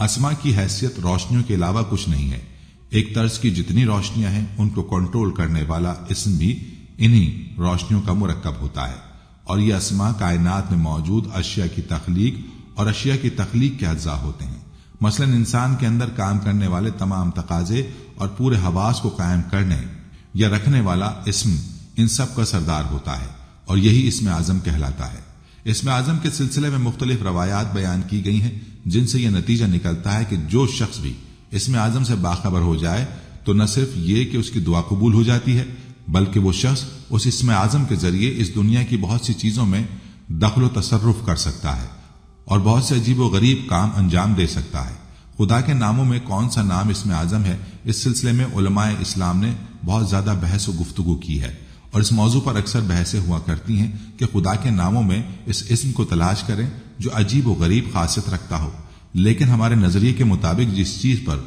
اسما کی حیثیت روشنیوں کے علاوہ کچھ نہیں ہے۔ ایک طرز کی جتنی روشنیاں ہیں ان کو کنٹرول کرنے والا اسم بھی انہی روشنیوں کا مرکب ہوتا ہے، اور یہ اسما کائنات میں موجود اشیاء کی تخلیق اور اشیاء کی تخلیق کے اجزاء ہوتے ہیں۔ مثلا انسان کے اندر کام کرنے والے تمام تقاضے اور پورے حواس کو قائم کرنے یا رکھنے والا اسم ان سب کا سردار ہوتا ہے، اور یہی اسم اعظم کہلاتا ہے۔ اسم اعظم کے سلسلے میں مختلف روایات بیان کی گئی ہیں، جن سے یہ نتیجہ نکلتا ہے کہ جو شخص بھی اسم اعظم سے باخبر ہو جائے تو نہ صرف یہ کہ اس کی دعا قبول ہو جاتی ہے، بلکہ وہ شخص اس اسم اعظم کے ذریعے اس دنیا کی بہت سی چیزوں میں دخل و تصرف کر سکتا ہے اور بہت سے عجیب و غریب کام انجام دے سکتا ہے۔ خدا کے ناموں میں کون سا نام اسم اعظم ہے، اس سلسلے میں علماء اسلام نے بہت زیادہ بحث و گفتگو کی ہے، اور اس موضوع پر اکثر بحثیں ہوا کرتی ہیں کہ خدا کے ناموں میں اس اسم کو تلاش کریں جو عجیب و غریب خاصیت رکھتا ہو، لیکن ہمارے نظریے کے مطابق جس چیز پر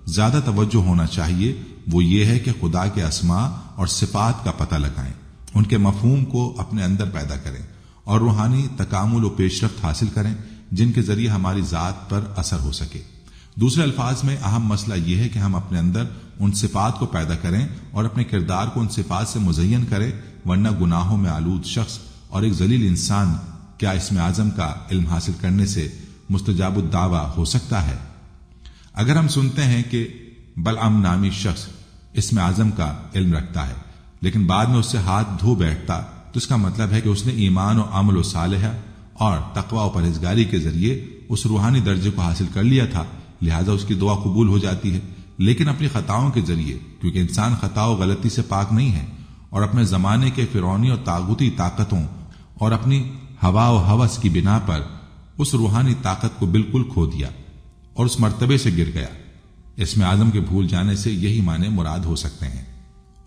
زیادہ توجہ ہونا چاہیے وہ یہ ہے کہ خدا کے اسماء اور صفات کا پتہ لگائیں، ان کے مفہوم کو اپنے اندر پیدا کریں اور روحانی تکامل و پیش رفت حاصل کریں جن کے ذریعے ہماری ذات پر اثر ہو سکے۔ دوسرے الفاظ میں اہم مسئلہ یہ ہے کہ ہم اپنے اندر ان صفات کو پیدا کریں اور اپنے کردار کو ان صفات سے مزین کریں، ورنہ گناہوں میں آلود شخص اور ایک ذلیل انسان کیا اسم اعظم کا علم حاصل کرنے سے مستجاب الدعویٰ ہو سکتا ہے؟ اگر ہم سنتے ہیں کہ بلعم نامی شخص اسم اعظم کا علم رکھتا ہے لیکن بعد میں اس سے ہاتھ دھو بیٹھتا تو اس کا مطلب ہے کہ اس نے ایمان و عمل و صالحہ اور تقوی و پرہیزگاری کے ذریعے اس روحانی درجے کو حاصل کر لیا تھا، لہذا اس کی دعا قبول ہو جاتی ہے۔ لیکن اپنی خطاؤں کے ذریعے، کیونکہ انسان خطا و غلطی سے پاک نہیں ہے، اور اپنے زمانے کے فرعونی اور طاغوتی طاقتوں اور اپنی ہوا و ہوس کی بنا پر اس روحانی طاقت کو بالکل کھو دیا اور اس مرتبے سے گر گیا۔ اسم اعظم کے بھول جانے سے یہی معنی مراد ہو سکتے ہیں۔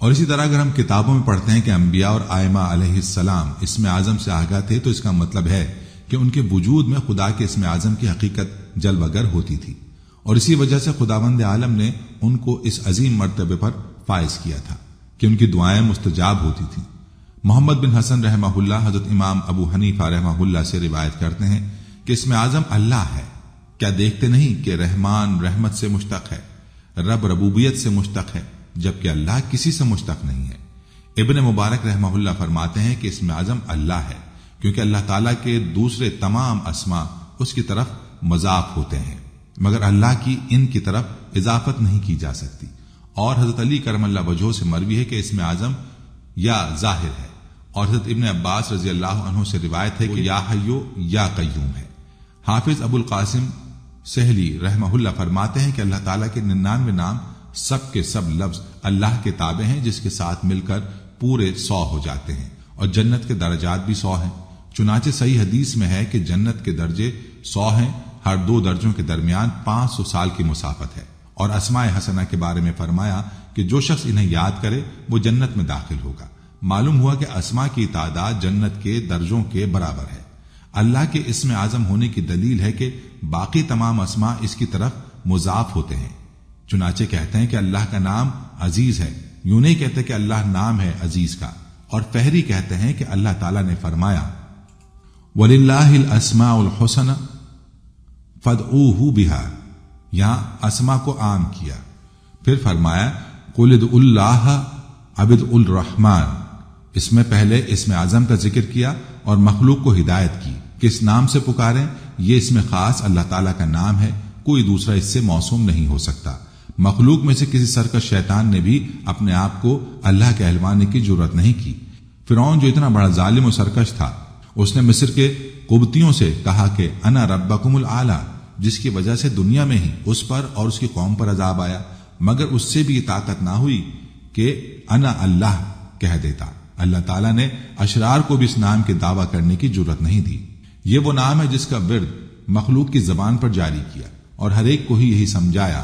اور اسی طرح اگر ہم کتابوں میں پڑھتے ہیں کہ انبیاء اور ائمہ علیہ السلام اسم اعظم سے آگاہ تھے تو اس کا مطلب ہے کہ ان کے وجود میں خدا کے اسم اعظم کی حقیقت جلوہ گر ہوتی تھی، اور اسی وجہ سے خداوند عالم نے ان کو اس عظیم مرتبے پر فائز کیا تھا کہ ان کی دعائیں مستجاب ہوتی تھیں۔ محمد بن حسن رحمہ اللہ حضرت امام ابو حنیفہ رحمہ اللہ سے روایت کرتے ہیں کہ اسم اعظم اللہ ہے، کیا دیکھتے نہیں کہ رحمان رحمت سے مشتق ہے، رب ربوبیت سے مشتق ہے، جبکہ اللہ کسی سے مشتق نہیں ہے۔ ابن مبارک رحمہ اللہ فرماتے ہیں کہ اسم اعظم اللہ ہے کیونکہ اللہ تعالیٰ کے دوسرے تمام اسماء اس کی طرف مضاف ہوتے ہیں، مگر اللہ کی ان کی طرف اضافت نہیں کی جا سکتی۔ اور حضرت علی کرم اللہ وجہہ سے مروی ہے کہ اسم اعظم یا ظاہر ہے، اور حضرت ابن عباس رضی اللہ عنہ سے روایت ہے کہ یا حیو یا قیوم ہے۔ حافظ ابو القاسم سہلی رحمہ اللہ فرماتے ہیں کہ اللہ تعالیٰ کے 99 نام سب کے سب لفظ اللہ کے تابع ہیں، جس کے ساتھ مل کر پورے 100 ہو جاتے ہیں، اور جنت کے درجات بھی 100 ہیں۔ چنانچہ صحیح حدیث میں ہے کہ جنت کے درجے 100 ہیں، ہر 2 درجوں کے درمیان 500 سال کی مسافت ہے۔ اور اسماء حسنہ کے بارے میں فرمایا کہ جو شخص انہیں یاد کرے وہ جنت میں داخل ہوگا۔ معلوم ہوا کہ اسماء کی تعداد جنت کے درجوں کے برابر ہے۔ اللہ کے اسم اعظم ہونے کی دلیل ہے کہ باقی تمام اسماء اس کی طرف مضاف ہوتے ہیں۔ چنانچہ کہتے ہیں کہ اللہ کا نام عزیز ہے، یوں نہیں کہتے کہ اللہ نام ہے عزیز کا۔ اور فہری کہتے ہیں کہ اللہ تعالیٰ نے فرمایا وَلِلَّهِ الْأَسْمَاءُ الْحُسْنَى فَادْعُوهُ بِهَا، یہاں اسما کو عام کیا، پھر فرمایا قُلِ ادْعُوا اللَّهَ أَوِ ادْعُوا الرَّحْمَٰنَ، اس میں پہلے اسم اعظم کا ذکر کیا اور مخلوق کو ہدایت کی کہ اس نام سے پکاریں۔ یہ اسم خاص اللہ تعالیٰ کا نام ہے، کوئی دوسرا اس سے موسوم نہیں ہو سکتا۔ مخلوق میں سے کسی سرکش شیطان نے بھی اپنے آپ کو اللہ کے اہلوانے کی جرأت نہیں کی۔ فرعون جو اتنا بڑا ظالم و سرکش تھا، اس نے مصر کے قبطیوں سے کہا کہ انا ربکم الاعلی، جس کی وجہ سے دنیا میں ہی اس پر اور اس کی قوم پر عذاب آیا، مگر اس سے بھی طاقت نہ ہوئی کہ انا اللہ کہہ دیتا۔ اللہ تعالیٰ نے اشرار کو بھی اس نام کے دعویٰ کرنے کی جرأت نہیں دی۔ یہ وہ نام ہے جس کا ورد مخلوق کی زبان پر جاری کیا اور ہر ایک کو ہی یہی سمجھایا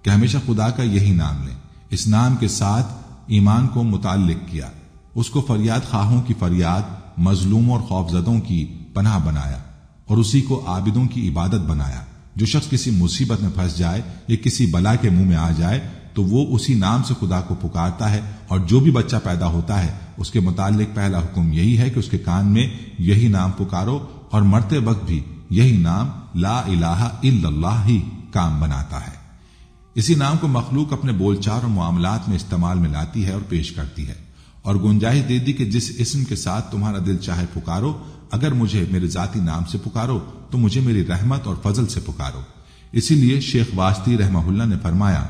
کہ ہمیشہ خدا کا یہی نام لیں۔ اس نام کے ساتھ ایمان کو متعلق کیا، اس کو فریاد خواہوں کی فریاد، مظلوموں اور خوفزدوں کی پناہ بنایا، اور اسی کو عابدوں کی عبادت بنایا۔ جو شخص کسی مصیبت میں پھنس جائے یا کسی بلا کے منہ میں آ جائے تو وہ اسی نام سے خدا کو پکارتا ہے، اور جو بھی بچہ پیدا ہوتا ہے اس کے متعلق پہلا حکم یہی ہے کہ اس کے کان میں یہی نام پکارو، اور مرتے وقت بھی یہی نام لا الہ الا اللہ ہی کام بناتا ہے۔ اسی نام کو مخلوق اپنے بول چال اور معاملات میں استعمال میں لاتی ہے اور پیش کرتی ہے، اور گنجائش دے دی کہ جس اسم کے ساتھ تمہارا دل چاہے پکارو، اگر مجھے میرے ذاتی نام سے پکارو تو مجھے میری رحمت اور فضل سے پکارو۔ اسی لیے شیخ واسطی رحمہ اللہ نے فرمایا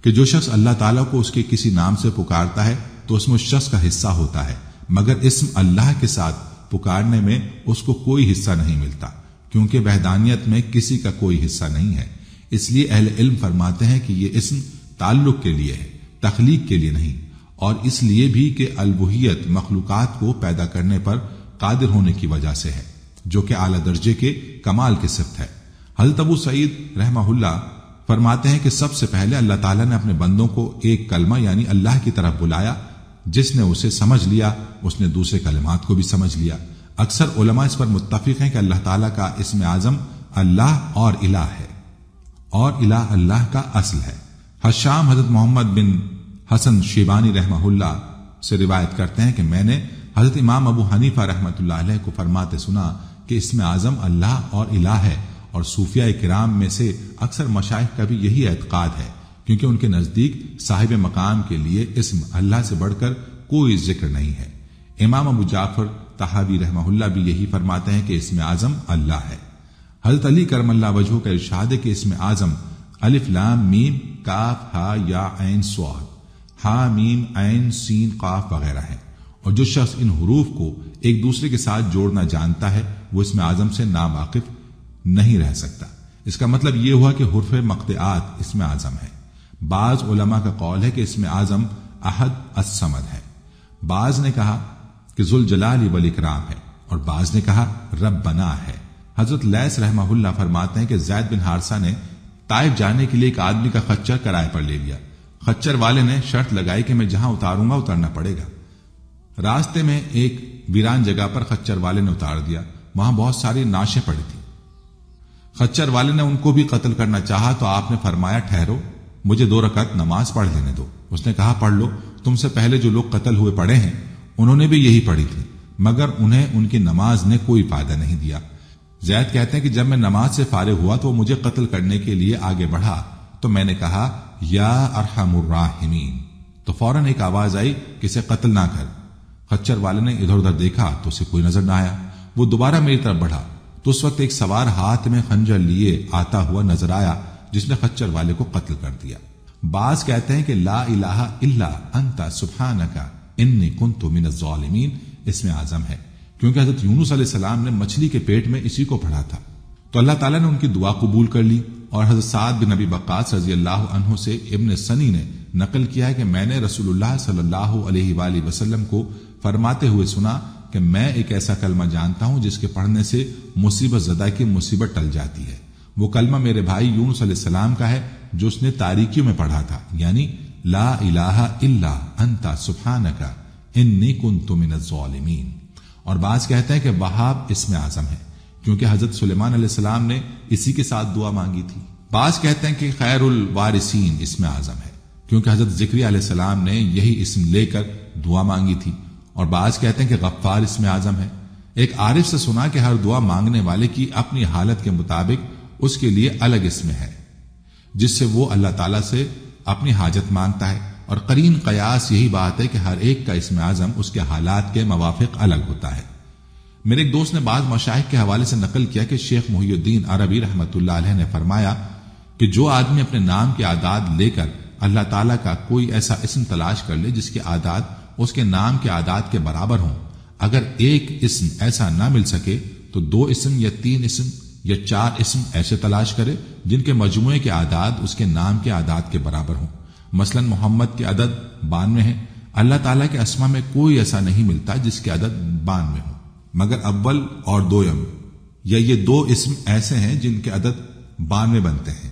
کہ جو شخص اللہ تعالیٰ کو اس کے کسی نام سے پکارتا ہے تو اس میں اس شخص کا حصہ ہوتا ہے، مگر اسم اللہ کے ساتھ پکارنے میں اس کو کوئی حصہ نہیں ملتا، کیونکہ وحدانیت میں کسی کا کوئی حصہ نہیں ہے۔ اس لیے اہل علم فرماتے ہیں کہ یہ اسم تعلق کے لیے ہے، تخلیق کے لیے نہیں، اور اس لیے بھی کہ الوہیت مخلوقات کو پیدا کرنے پر قادر ہونے کی وجہ سے ہے، جو کہ اعلیٰ درجے کے کمال کی صفت ہے۔ حضرت ابو سعید رحمہ اللہ فرماتے ہیں کہ سب سے پہلے اللہ تعالیٰ نے اپنے بندوں کو ایک کلمہ یعنی اللہ کی طرف بلایا، جس نے اسے سمجھ لیا اس نے دوسرے کلمات کو بھی سمجھ لیا۔ اکثر علماء اس پر متفق ہیں کہ اللہ تعالیٰ کا اسم اعظم اللہ اور الہ ہے، اور الہ اللہ کا اصل ہے۔ حشام حضرت محمد بن حسن شیبانی رحمہ اللہ سے روایت کرتے ہیں کہ میں نے حضرت امام ابو حنیفہ رحمۃ اللہ علیہ کو فرماتے سنا کہ اسم اعظم اللہ اور الہ ہے، اور صوفیاء کرام میں سے اکثر مشائخ کا بھی یہی اعتقاد ہے، کیونکہ ان کے نزدیک صاحب مقام کے لیے اسم اللہ سے بڑھ کر کوئی ذکر نہیں ہے۔ امام ابو جعفر طحاوی رحمہ اللہ بھی یہی فرماتے ہیں کہ اسم اعظم اللہ ہے۔ حضرت علی کرم اللہ وجہہ کا ارشاد ہے کہ اسم اعظم الف لام میم کاف ہا یا عین صاد، ہا میم عین سین قاف وغیرہ ہے، اور جو شخص ان حروف کو ایک دوسرے کے ساتھ جوڑنا جانتا ہے وہ اسم اعظم سے ناواقف نہیں رہ سکتا۔ اس کا مطلب یہ ہوا کہ حروف مقطعات اسم اعظم ہے۔ بعض علماء کا قول ہے کہ اسم اعظم احد الصمد ہے، بعض نے کہا کہ ذوالجلال والاکرام ہے، اور بعض نے کہا ربنا ہے۔ حضرت لیث رحمہ اللہ فرماتے ہیں کہ زید بن حارثہ نے طائف جانے کے لیے ایک آدمی کا خچر کرائے پر لے لیا۔ خچر والے نے شرط لگائی کہ میں جہاں اتاروں گا اترنا پڑے گا۔ راستے میں ایک ویران جگہ پر خچر والے نے اتار دیا، وہاں بہت ساری ناشیں پڑی تھی۔ خچر والے نے ان کو بھی قتل کرنا چاہا تو آپ نے فرمایا ٹھہرو، مجھے 2 رکعت نماز پڑھ لینے دو۔ اس نے کہا پڑھ لو، تم سے پہلے جو لوگ قتل ہوئے پڑے ہیں انہوں نے بھی یہی پڑھی تھی، مگر انہیں ان کی نماز نے کوئی فائدہ نہیں دیا۔ زید کہتے ہیں کہ جب میں نماز سے فارغ ہوا تو وہ مجھے قتل کرنے کے لیے آگے بڑھا، تو میں نے کہا یا ارحم الراحمین، تو فوراً ایک آواز آئی کہ اسے قتل نہ کر۔ خچر والے نے ادھر ادھر دیکھا تو اسے کوئی نظر نہ آیا۔ وہ دوبارہ میری طرف بڑھا تو اس وقت ایک سوار ہاتھ میں خنجر لیے آتا ہوا نظر آیا، جس نے خچر والے کو قتل کر دیا۔ بعض کہتے ہیں کہ لا الہ الا انت سبحانک انی کنت من الظالمین اسم اعظم ہے، کیونکہ حضرت یونس علیہ السلام نے مچھلی کے پیٹ میں اسی کو پڑھا تھا، تو اللہ تعالیٰ نے ان کی دعا قبول کر لی۔ اور حضرت سعد بن ابی وقاص رضی اللہ عنہ سے ابن سنی نے نقل کیا ہے کہ میں نے رسول اللہ صلی اللہ علیہ وآلہ وسلم کو فرماتے ہوئے سنا کہ میں ایک ایسا کلمہ جانتا ہوں جس کے پڑھنے سے مصیبت زدہ کی مصیبت ٹل جاتی ہے۔ وہ کلمہ میرے بھائی یونس علیہ السلام کا ہے جو اس نے تاریکیوں میں پڑھا تھا، یعنی لا الہ الا انت سبحانک انی کنت من الظالمین۔ اور بعض کہتے ہیں کہ وہاب اسم اعظم ہے، کیونکہ حضرت سلیمان علیہ السلام نے اسی کے ساتھ دعا مانگی تھی۔ بعض کہتے ہیں کہ خیر الوارثین اسم اعظم ہے، کیونکہ حضرت زکریا علیہ السلام نے یہی اسم لے کر دعا مانگی تھی۔ اور بعض کہتے ہیں کہ غفار اسم اعظم ہے۔ ایک عارف سے سنا کہ ہر دعا مانگنے والے کی اپنی حالت کے مطابق اس کے لیے الگ اسم ہے، جس سے وہ اللہ تعالیٰ سے اپنی حاجت مانگتا ہے، اور قرین قیاس یہی بات ہے کہ ہر ایک کا اسم اعظم اس کے حالات کے موافق الگ ہوتا ہے۔ میرے ایک دوست نے بعض مشائخ کے حوالے سے نقل کیا کہ شیخ محی الدین عربی رحمۃ اللہ علیہ نے فرمایا کہ جو آدمی اپنے نام کے اعداد لے کر اللہ تعالیٰ کا کوئی ایسا اسم تلاش کر لے جس کے اعداد اس کے نام کے اعداد کے برابر ہوں، اگر ایک اسم ایسا نہ مل سکے تو 2 اسم یا 3 اسم یا 4 اسم ایسے تلاش کرے جن کے مجموعے کے اعداد اس کے نام کے اعداد کے برابر ہوں۔ مثلا محمد کے عدد 92 ہے، اللہ تعالیٰ کے اسما میں کوئی ایسا نہیں ملتا جس کے عدد 92 ہو، مگر اول اور دویم یا یہ 2 اسم ایسے ہیں جن کے عدد 92 بنتے ہیں۔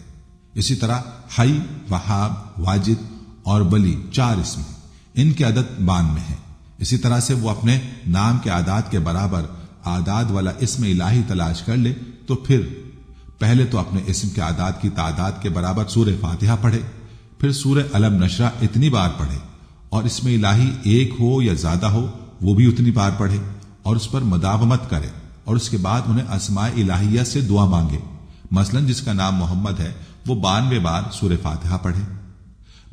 اسی طرح حی، وہاب، واجد اور ولی 4 اسم ہیں، ان کے عدد 92 ہیں۔ اسی طرح سے وہ اپنے نام کے اعداد کے برابر اعداد والا اسم الہی تلاش کر لے تو پھر پہلے تو اپنے اسم کے اعداد کی تعداد کے برابر سورہ فاتحہ پڑھے، پھر سورہ علم نشرہ اتنی بار پڑھے، اور اسم الہی ایک ہو یا زیادہ ہو وہ بھی اتنی بار پڑھے، اور اس پر مداومت کرے، اور اس کے بعد انہیں اسماء الہیہ سے دعا مانگے۔ مثلا جس کا نام محمد ہے وہ 92 بار سورہ فاتحہ پڑھے،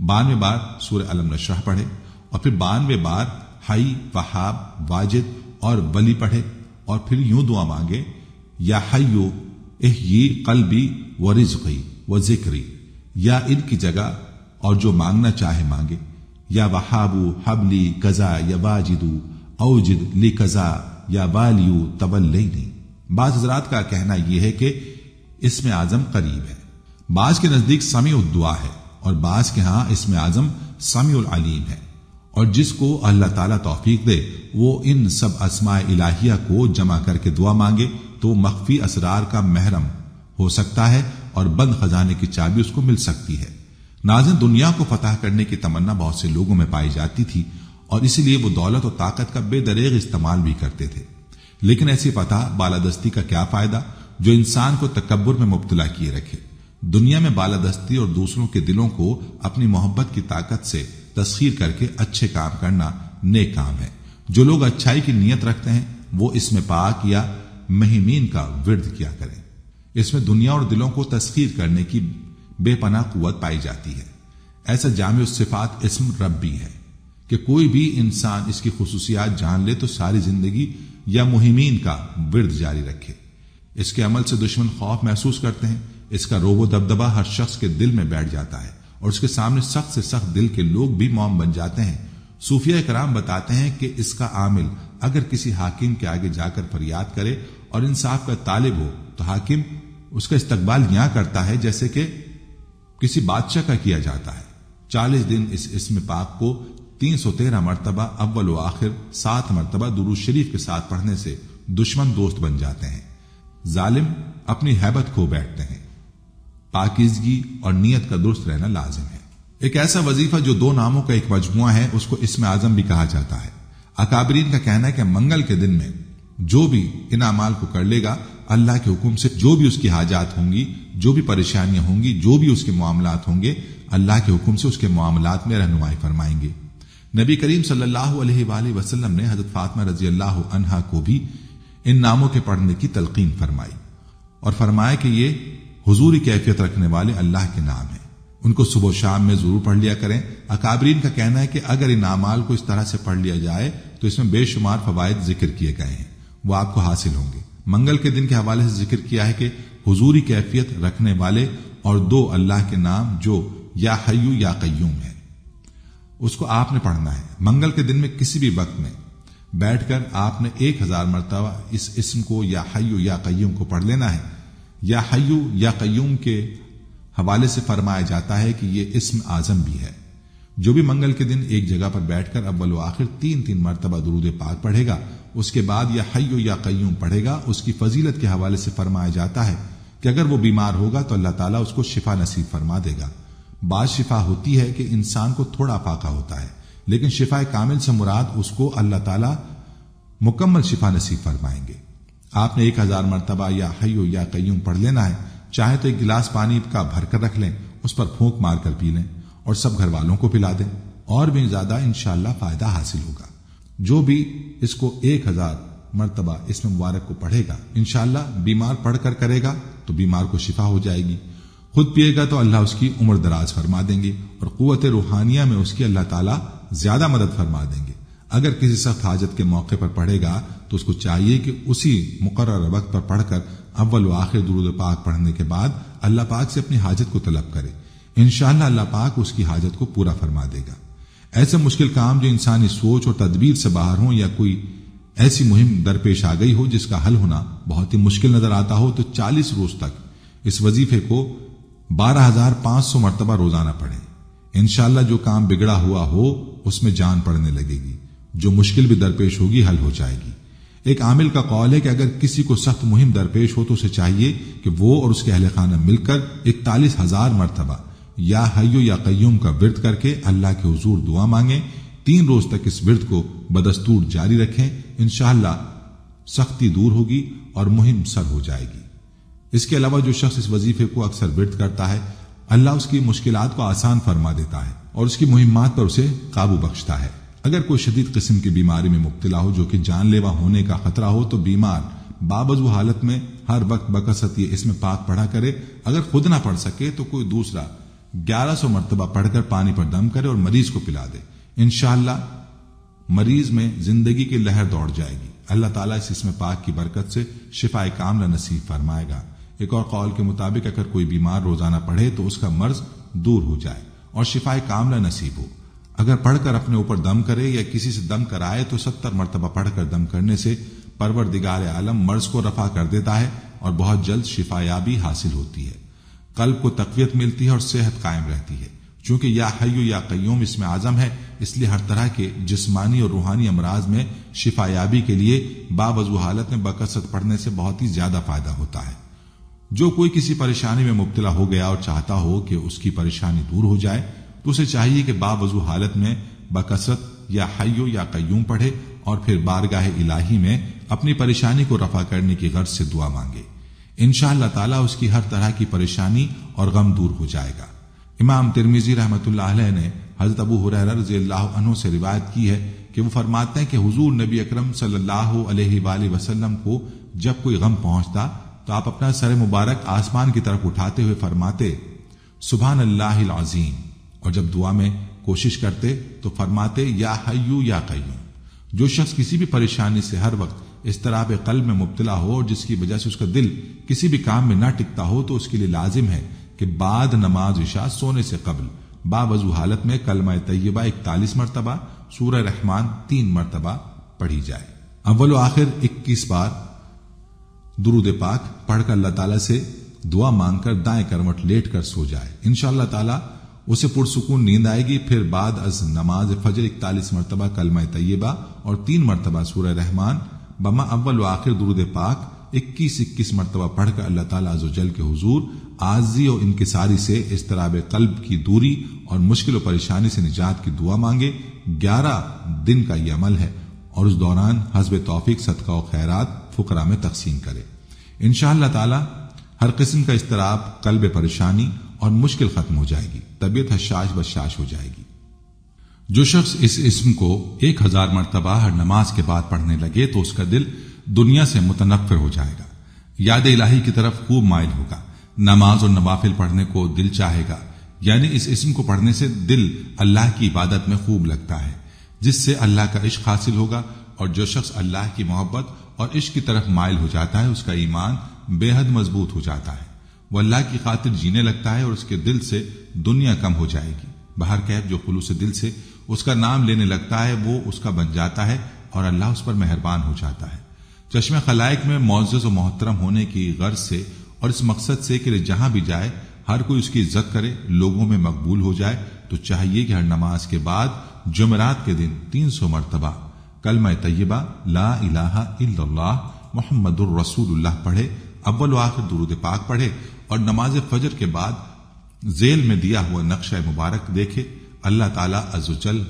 92 بار سورہ الم نشرح پڑھے، اور پھر 92 بار حی، وہاب، واجد اور ولی پڑھے، اور پھر یوں دعا مانگے، یا حیو احیی قلبی و رزقی و ذکری، یا ان کی جگہ اور جو مانگنا چاہے مانگے، یا وہابو حبلی کذا یا واجدو اوجد لی کذا یا والیو تولینی۔ بعض حضرات کا کہنا یہ ہے کہ اسم اعظم قریب ہے، بعض کے نزدیک سمیع الدعا ہے، اور بعض کے ہاں اسم اعظم سمیع العلیم ہے، اور جس کو اللہ تعالیٰ توفیق دے وہ ان سب اسماء الہیہ کو جمع کر کے دعا مانگے تو مخفی اسرار کا محرم ہو سکتا ہے اور بند خزانے کی چابی اس کو مل سکتی ہے۔ ناظرین، دنیا کو فتح کرنے کی تمنا بہت سے لوگوں میں پائی جاتی تھی، اور اسی لیے وہ دولت اور طاقت کا بے دریغ استعمال بھی کرتے تھے، لیکن ایسی فتح بالادستی کا کیا فائدہ جو انسان کو تکبر میں مبتلا کیے رکھے۔ دنیا میں بالادستی اور دوسروں کے دلوں کو اپنی محبت کی طاقت سے تسخیر کر کے اچھے کام کرنا نیک کام ہے۔ جو لوگ اچھائی کی نیت رکھتے ہیں وہ اس میں پاک یا مہمین کا ورد کیا کریں۔ اس میں دنیا اور دلوں کو تسخیر کرنے کی بے پناہ قوت پائی جاتی ہے۔ ایسا جامع الصفات اسم ربی ہے کہ کوئی بھی انسان اس کی خصوصیات جان لے تو ساری زندگی یا مہمین کا ورد جاری رکھے۔ اس کے عمل سے دشمن خوف محسوس کرتے ہیں، اس کا روب و دبدبہ ہر شخص کے دل میں بیٹھ جاتا ہے، اور اس کے سامنے سخت سے سخت دل کے لوگ بھی موم بن جاتے ہیں۔ صوفیہ کرام بتاتے ہیں کہ اس کا عامل اگر کسی حاکم کے آگے جا کر فریاد کرے اور انصاف کا طالب ہو تو حاکم اس کا استقبال یہاں کرتا ہے جیسے کہ کسی بادشاہ کا کیا جاتا ہے۔ 40 دن اس اسم پاک کو 313 مرتبہ اول و آخر 7 مرتبہ درود شریف کے ساتھ پڑھنے سے دشمن دوست بن جاتے ہیں، ظالم اپنی ہیبت کھو بیٹھتے ہیں۔ پاکیزگی اور نیت کا درست رہنا لازم ہے۔ ایک ایسا وظیفہ جو 2 ناموں کا ایک مجموعہ ہے اس کو اسم اعظم بھی کہا جاتا ہے۔ اکابرین کا کہنا ہے کہ منگل کے دن میں جو بھی ان اعمال کو کر لے گا، اللہ کے حکم سے جو بھی اس کی حاجات ہوں گی، جو بھی پریشانیاں ہوں گی، جو بھی اس کے معاملات ہوں گے، اللہ کے حکم سے اس کے معاملات میں رہنمائی فرمائیں گے۔ نبی کریم صلی اللہ علیہ وآلہ وسلم نے حضرت فاطمہ رضی اللہ عنہا کو بھی ان ناموں کے پڑھنے کی تلقین فرمائی اور فرمایا کہ یہ حضوری کیفیت رکھنے والے اللہ کے نام ہیں، ان کو صبح و شام میں ضرور پڑھ لیا کریں۔ اکابرین کا کہنا ہے کہ اگر ان اعمال کو اس طرح سے پڑھ لیا جائے تو اس میں بے شمار فوائد ذکر کیے گئے ہیں، وہ آپ کو حاصل ہوں گے۔ منگل کے دن کے حوالے سے ذکر کیا ہے کہ حضوری کیفیت رکھنے والے اور 2 اللہ کے نام جو یا حیو یا قیوم ہے، اس کو آپ نے پڑھنا ہے۔ منگل کے دن میں کسی بھی وقت میں بیٹھ کر آپ نے 1000 مرتبہ اس اسم کو یا حیو یا قیوم کو پڑھ لینا ہے۔ یا حیو یا قیوم کے حوالے سے فرمایا جاتا ہے کہ یہ اسم اعظم بھی ہے۔ جو بھی منگل کے دن ایک جگہ پر بیٹھ کر اول و آخر 3 مرتبہ درود پاک پڑھے گا، اس کے بعد یا حیو یا قیوم پڑھے گا، اس کی فضیلت کے حوالے سے فرمایا جاتا ہے کہ اگر وہ بیمار ہوگا تو اللہ تعالیٰ اس کو شفا نصیب فرما دے گا۔ بعض شفا ہوتی ہے کہ انسان کو تھوڑا فاقہ ہوتا ہے، لیکن شفا کامل سے مراد اس کو اللہ تعالیٰ مکمل شفا نصیب فرمائیں گے۔ آپ نے 1000 مرتبہ یا حیو یا قیوم پڑھ لینا ہے۔ چاہے تو ایک گلاس پانی کا بھر کر رکھ لیں، اس پر پھونک مار کر پی لیں اور سب گھر والوں کو پلا دیں، اور بھی زیادہ انشاءاللہ فائدہ حاصل ہوگا۔ جو بھی اس کو 1000 مرتبہ اس میں مبارک کو پڑھے گا، انشاءاللہ بیمار پڑھ کر کرے گا تو بیمار کو شفا ہو جائے گی، خود پیے گا تو اللہ اس کی عمر دراز فرما دیں گے اور قوت روحانیہ میں اس کی اللہ تعالیٰ زیادہ مدد فرما دیں گے۔ اگر کسی سخت حاجت کے موقع پر پڑھے گا تو اس کو چاہیے کہ اسی مقررہ وقت پر پڑھ کر اول و آخر درود پاک پڑھنے کے بعد اللہ پاک سے اپنی حاجت کو طلب کرے، انشاءاللہ اللہ پاک اس کی حاجت کو پورا فرما دے گا۔ ایسے مشکل کام جو انسانی سوچ اور تدبیر سے باہر ہوں، یا کوئی ایسی مہم درپیش آ گئی ہو جس کا حل ہونا بہت ہی مشکل نظر آتا ہو، تو 40 روز تک اس وظیفے کو 12500 مرتبہ روزانہ پڑھیں۔ انشاءاللہ جو کام بگڑا ہوا ہو اس میں جان پڑنے لگے گی، جو مشکل بھی درپیش ہوگی حل ہو جائے گی۔ ایک عامل کا قول ہے کہ اگر کسی کو سخت مہم درپیش ہو تو اسے چاہیے کہ وہ اور اس کے اہل خانہ مل کر 41000 مرتبہ یا حیو یا قیوم کا ورد کر کے اللہ کے حضور دعا مانگیں۔ 3 روز تک اس ورد کو بدستور جاری رکھیں، انشاءاللہ سختی دور ہوگی اور مہم سر ہو جائے گی۔ اس کے علاوہ جو شخص اس وظیفے کو اکثر ورد کرتا ہے، اللہ اس کی مشکلات کو آسان فرما دیتا ہے اور اس کی مہمات پر اسے قابو بخشتا ہے۔ اگر کوئی شدید قسم کی بیماری میں مبتلا ہو جو کہ جان لیوا ہونے کا خطرہ ہو تو بیمار بابزو حالت میں ہر وقت بکثرت یہ اسم پاک پڑھا کرے۔ اگر خود نہ پڑھ سکے تو کوئی دوسرا 1100 مرتبہ پڑھ کر پانی پر دم کرے اور مریض کو پلا دے، انشاءاللہ مریض میں زندگی کی لہر دوڑ جائے گی۔ اللہ تعالیٰ اس اسم پاک کی برکت سے شفائے کاملہ نصیب فرمائے گا۔ ایک اور قول کے مطابق اگر کوئی بیمار روزانہ پڑھے تو اس کا مرض دور ہو جائے اور شفائے کاملہ نصیب ہو۔ اگر پڑھ کر اپنے اوپر دم کرے یا کسی سے دم کرائے تو 70 مرتبہ پڑھ کر دم کرنے سے پروردگار عالم مرض کو رفع کر دیتا ہے اور بہت جلد شفا یابی حاصل ہوتی ہے، قلب کو تقویت ملتی ہے اور صحت قائم رہتی ہے۔ چونکہ یا حی یا قیوم اسم اعظم ہے، اس لیے ہر طرح کے جسمانی اور روحانی امراض میں شفا یابی کے لیے باوضو حالت میں بکثرت پڑھنے سے بہت ہی زیادہ فائدہ ہوتا ہے۔ جو کوئی کسی پریشانی میں مبتلا ہو گیا اور چاہتا ہو کہ اس کی پریشانی دور ہو جائے تو اسے چاہیے کہ باوضو حالت میں بکثرت یا حی یا قیوم پڑھے اور پھر بارگاہ الہی میں اپنی پریشانی کو رفع کرنے کی غرض سے دعا مانگے۔ انشاءاللہ تعالیٰ اس کی ہر طرح کی پریشانی اور غم دور ہو جائے گا۔ امام ترمذی رحمۃ اللہ علیہ نے حضرت ابو ہریرہ رضی اللہ عنہ سے روایت کی ہے کہ وہ فرماتے ہیں کہ حضور نبی اکرم صلی اللہ علیہ وآلہ وسلم کو جب کوئی غم پہنچتا تو آپ اپنا سر مبارک آسمان کی طرف اٹھاتے ہوئے فرماتے سبحان اللہ العظیم، اور جب دعا میں کوشش کرتے تو فرماتے یا حیو یا قیوم۔ جو شخص کسی بھی پریشانی سے ہر وقت اضطراب قلب میں مبتلا ہو اور جس کی وجہ سے اس کا دل کسی بھی کام میں نہ ٹکتا ہو تو اس کے لیے لازم ہے کہ بعد نماز عشاء سونے سے قبل باوضو حالت میں کلمہ طیبہ 41 مرتبہ، سورہ رحمان 3 مرتبہ پڑھی جائے۔ اول و آخر 21 بار درود پاک پڑھ کر اللہ تعالیٰ سے دعا مانگ کر دائیں کروٹ لیٹ کر سو جائے، انشاءاللہ تعالیٰ اسے پرسکون نیند آئے گی۔ پھر بعد از نماز فجر 41 مرتبہ کلمہ طیبہ اور 3 مرتبہ سورہ رحمان بما اول و آخر درود پاک 21 مرتبہ پڑھ کر اللہ تعالیٰ عز و جل کے حضور عاجزی اور انکساری سے اضطراب قلب کی دوری اور مشکل و پریشانی سے نجات کی دعا مانگے۔ 11 دن کا یہ عمل ہے اور اس دوران حسب توفیق صدقہ و خیرات فقراء میں تقسیم کرے۔ انشاءاللہ تعالیٰ ہر قسم کا اضطراب، قلب پریشانی اور مشکل ختم ہو جائے گی، طبیعت حشاش بشاش ہو جائے گی۔ جو شخص اس اسم کو 1000 مرتبہ ہر نماز کے بعد پڑھنے لگے تو اس کا دل دنیا سے متنفر ہو جائے گا، یاد الہی کی طرف خوب مائل ہوگا، نماز اور نوافل پڑھنے کو دل چاہے گا، یعنی اس اسم کو پڑھنے سے دل اللہ کی عبادت میں خوب لگتا ہے، جس سے اللہ کا عشق حاصل ہوگا، اور جو شخص اللہ کی محبت اور عشق کی طرف مائل ہو جاتا ہے اس کا ایمان بے حد مضبوط ہو جاتا ہے، وہ اللہ کی خاطر جینے لگتا ہے اور اس کے دل سے دنیا کم ہو جائے گی۔ بہرکیف جو خلوص دل سے اس کا نام لینے لگتا ہے وہ اس کا بن جاتا ہے اور اللہ اس پر مہربان ہو جاتا ہے۔ چشم خلائق میں معزز و محترم ہونے کی غرض سے اور اس مقصد سے کہ جہاں بھی جائے ہر کوئی اس کی عزت کرے، لوگوں میں مقبول ہو جائے، تو چاہیے کہ ہر نماز کے بعد جمعرات کے دن 300 مرتبہ کلمہ طیبہ لا الہ الا اللہ محمد الرسول اللہ پڑھے، اول و آخر درود پاک پڑھے اور نماز فجر کے بعد ذیل میں دیا ہوا نقشہ مبارک دیکھے۔ اللہ تعالیٰ عز و جل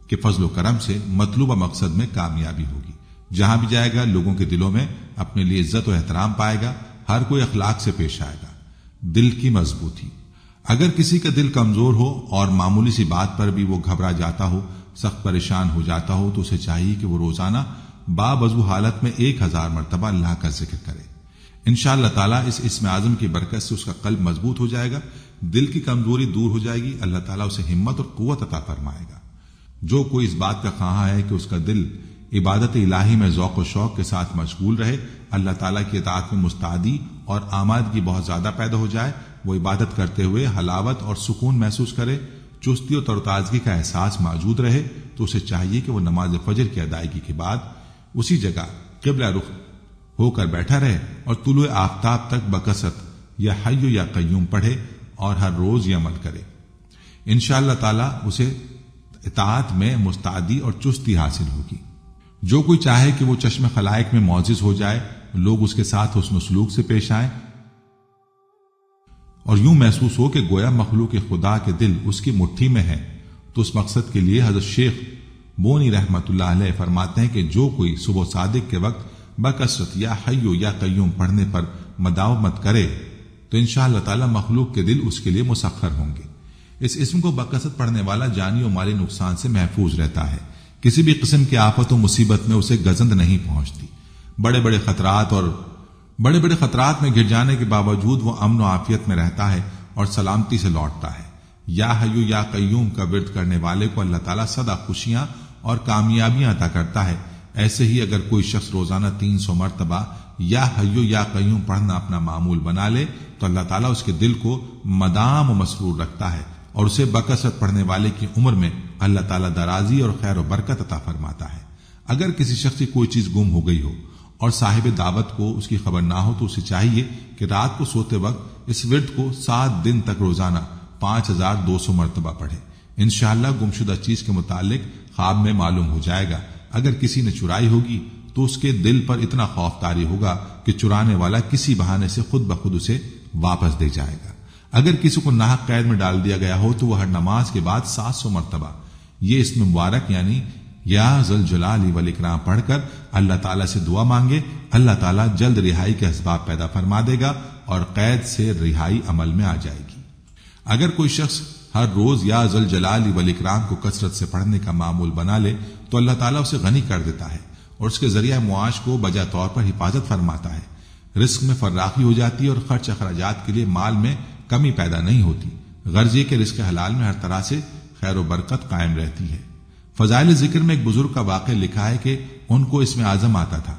کے فضل و کرم سے مطلوبہ مقصد میں کامیابی ہوگی۔ جہاں بھی جائے گا لوگوں کے دلوں میں اپنے لیے عزت و احترام پائے گا، ہر کوئی اخلاق سے پیش آئے گا۔ دل کی مضبوطی، اگر کسی کا دل کمزور ہو اور معمولی سی بات پر بھی وہ گھبرا جاتا ہو، سخت پریشان ہو جاتا ہو، تو اسے چاہیے کہ وہ روزانہ باوضو حالت میں 1000 مرتبہ اللہ کا ذکر کرے۔ انشاءاللہ تعالیٰ اس اسم اعظم کی برکت سے اس کا قلب مضبوط ہو جائے گا، دل کی کمزوری دور ہو جائے گی، اللہ تعالیٰ اسے ہمت اور قوت عطا فرمائے گا۔ جو کوئی اس بات کا خواہاں ہے کہ اس کا دل عبادت الہی میں ذوق و شوق کے ساتھ مشغول رہے، اللہ تعالیٰ کی اطاعت میں مستعدی اور آمادگی بہت زیادہ پیدا ہو جائے، وہ عبادت کرتے ہوئے حلاوت اور سکون محسوس کرے، چستی اور تروتازگی کا احساس موجود رہے، تو اسے چاہیے کہ وہ نماز فجر کی ادائیگی کے بعد اسی جگہ قبلہ رخ ہو کر بیٹھا رہے اور طلوع آفتاب تک بکثرت یا حی یا قیوم پڑھے اور ہر روز یہ عمل کرے۔ انشاءاللہ تعالیٰ اسے اطاعت میں مستعدی اور چستی حاصل ہوگی۔ جو کوئی چاہے کہ وہ چشم خلائق میں معزز ہو جائے، لوگ اس کے ساتھ حسن و سلوک سے پیش آئیں اور یوں محسوس ہو کہ گویا مخلوق خدا کے دل اس کی مٹھی میں ہے، تو اس مقصد کے لیے حضرت شیخ بونی رحمت اللہ علیہ فرماتے ہیں کہ جو کوئی صبح صادق کے وقت بکثرت یا حی یا قیوم پڑھنے پر مداومت کرے تو انشاءاللہ تعالی مخلوق کے دل اس کے لیے مسخر ہوں گے۔ اس اسم کو بکثرت پڑھنے والا جانی و مالی نقصان سے محفوظ رہتا ہے، کسی بھی قسم کی آفت و مصیبت میں اسے گزند نہیں پہنچتی، بڑے بڑے خطرات اور بڑے بڑے خطرات میں گر جانے کے باوجود وہ امن و عافیت میں رہتا ہے اور سلامتی سے لوٹتا ہے۔ یا حیو یا قیوم کا ورد کرنے والے کو اللہ تعالیٰ سدا خوشیاں اور کامیابیاں عطا کرتا ہے۔ ایسے ہی اگر کوئی شخص روزانہ 300 مرتبہ یا حیو یا قیوم پڑھنا اپنا معمول بنا لے تو اللہ تعالیٰ اس کے دل کو مدام و مسرور رکھتا ہے اور اسے بکثرت پڑھنے والے کی عمر میں اللہ تعالیٰ درازی اور خیر و برکت عطا فرماتا ہے۔ اگر کسی شخص کی کوئی چیز گم ہو گئی ہو اور صاحب دعوت کو اس کی خبر نہ ہو تو اسے چاہیے کہ رات کو سوتے وقت اس ورد کو 7 دن تک روزانہ 5200 مرتبہ پڑھے۔ انشاءاللہ گمشدہ چیز کے متعلق خواب میں معلوم ہو جائے گا۔ اگر کسی نے چرائی ہوگی تو اس کے دل پر اتنا خوف طاری ہوگا کہ چرانے والا کسی بہانے سے خود بخود اسے واپس دے جائے گا۔ اگر کسی کو ناحق قید میں ڈال دیا گیا ہو تو وہ ہر نماز کے بعد 700 مرتبہ یہ اسم مبارک یعنی یا ذل جلال والاکرام پڑھ کر اللہ تعالیٰ سے دعا مانگے، اللہ تعالیٰ جلد رہائی کے اسباب پیدا فرما دے گا اور قید سے رہائی عمل میں آ جائے گی۔ اگر کوئی شخص ہر روز یا ذل جلال والاکرام کو کثرت سے پڑھنے کا معمول بنا لے تو اللہ تعالیٰ اسے غنی کر دیتا ہے اور اس کے ذریعہ معاش کو بجا طور پر حفاظت فرماتا ہے۔ رزق میں فراخی ہو جاتی ہے اور خرچ اخراجات کے لیے مال میں کمی پیدا نہیں ہوتی۔ غرض یہ کہ رزق حلال میں ہر طرح سے خیر و برکت قائم رہتی ہے۔ فضائل ذکر میں ایک بزرگ کا واقعہ لکھا ہے کہ ان کو اسم اعظم آتا تھا۔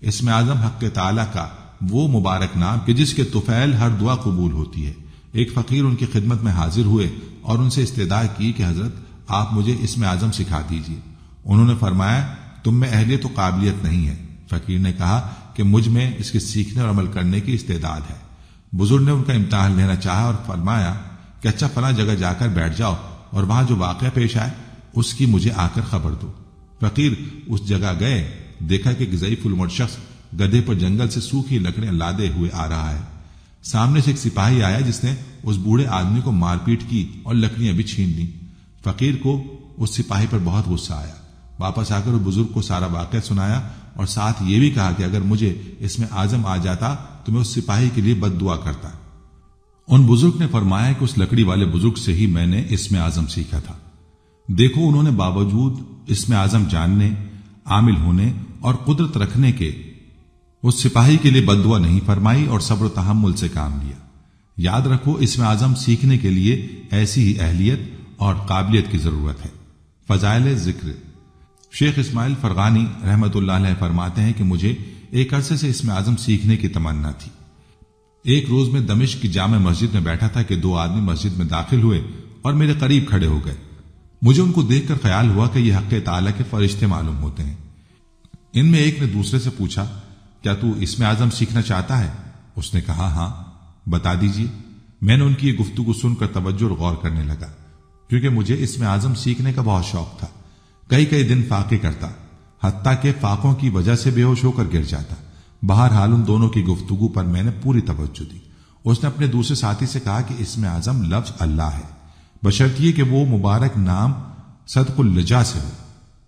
اسم اعظم حق تعالیٰ کا وہ مبارک نام کہ جس کے طفیل ہر دعا قبول ہوتی ہے۔ ایک فقیر ان کی خدمت میں حاضر ہوئے اور ان سے استدعا کی کہ حضرت آپ مجھے اسم اعظم سکھا دیجیے۔ انہوں نے فرمایا تم میں اہلیت و قابلیت نہیں ہے۔ فقیر نے کہا کہ مجھ میں اس کے سیکھنے اور عمل کرنے کی استعداد ہے۔ بزرگ نے ان کا امتحان لینا چاہا اور فرمایا کہ اچھا فلاں جگہ جا کر بیٹھ جاؤ اور وہاں جو واقعہ پیش آئے اس کی مجھے آ کر خبر دو۔ فقیر اس جگہ گئے، دیکھا کہ ایک ضعیف العمر شخص گدھے پر جنگل سے سوکھی لکڑیاں لادے ہوئے آ رہا ہے۔ سامنے سے ایک سپاہی آیا جس نے اس بوڑھے آدمی کو مار پیٹ کی اور لکڑیاں بھی چھین لی۔ فقیر کو اس سپاہی پر بہت غصہ آیا۔ واپس آ کر وہ بزرگ کو سارا واقعہ سنایا اور ساتھ یہ بھی کہا کہ اگر مجھے اسم اعظم آ جاتا تو میں اس سپاہی کے لیے بد دعا کرتا۔ ان بزرگ نے فرمایا کہ اس لکڑی والے بزرگ سے ہی میں نے اسم اعظم سیکھا تھا۔ دیکھو انہوں نے باوجود اسم اعظم جاننے، عامل ہونے اور قدرت رکھنے کے اس سپاہی کے لیے بد دعا نہیں فرمائی اور صبر و تحمل سے کام لیا۔ یاد رکھو اسم اعظم سیکھنے کے لیے ایسی ہی اہلیت اور قابلیت کی ضرورت ہے۔ فضائل ذکر شیخ اسماعیل فرغانی رحمت اللہ علیہ فرماتے ہیں کہ مجھے ایک عرصے سے اسم اعظم سیکھنے کی تمنا تھی۔ ایک روز میں دمشق کی جامع مسجد میں بیٹھا تھا کہ 2 آدمی مسجد میں داخل ہوئے اور میرے قریب کھڑے ہو گئے۔ مجھے ان کو دیکھ کر خیال ہوا کہ یہ حق تعالیٰ کے فرشتے معلوم ہوتے ہیں۔ ان میں ایک نے دوسرے سے پوچھا کیا تو اسم اعظم سیکھنا چاہتا ہے؟ اس نے کہا ہاں بتا دیجیے۔ میں نے ان کی یہ گفتگو سن کر توجہ اور غور کرنے لگا کیونکہ مجھے اسم اعظم سیکھنے کا بہت شوق تھا۔ کئی دن فاقے کرتا، حتیٰ کہ فاقوں کی وجہ سے بے ہوش ہو کر گر جاتا۔ بہرحال ان دونوں کی گفتگو پر میں نے پوری توجہ دی۔ اس نے اپنے دوسرے ساتھی سے کہا کہ اسم اعظم لفظ اللہ ہے، بشرطیے کہ وہ مبارک نام صدق اللجا سے ہو۔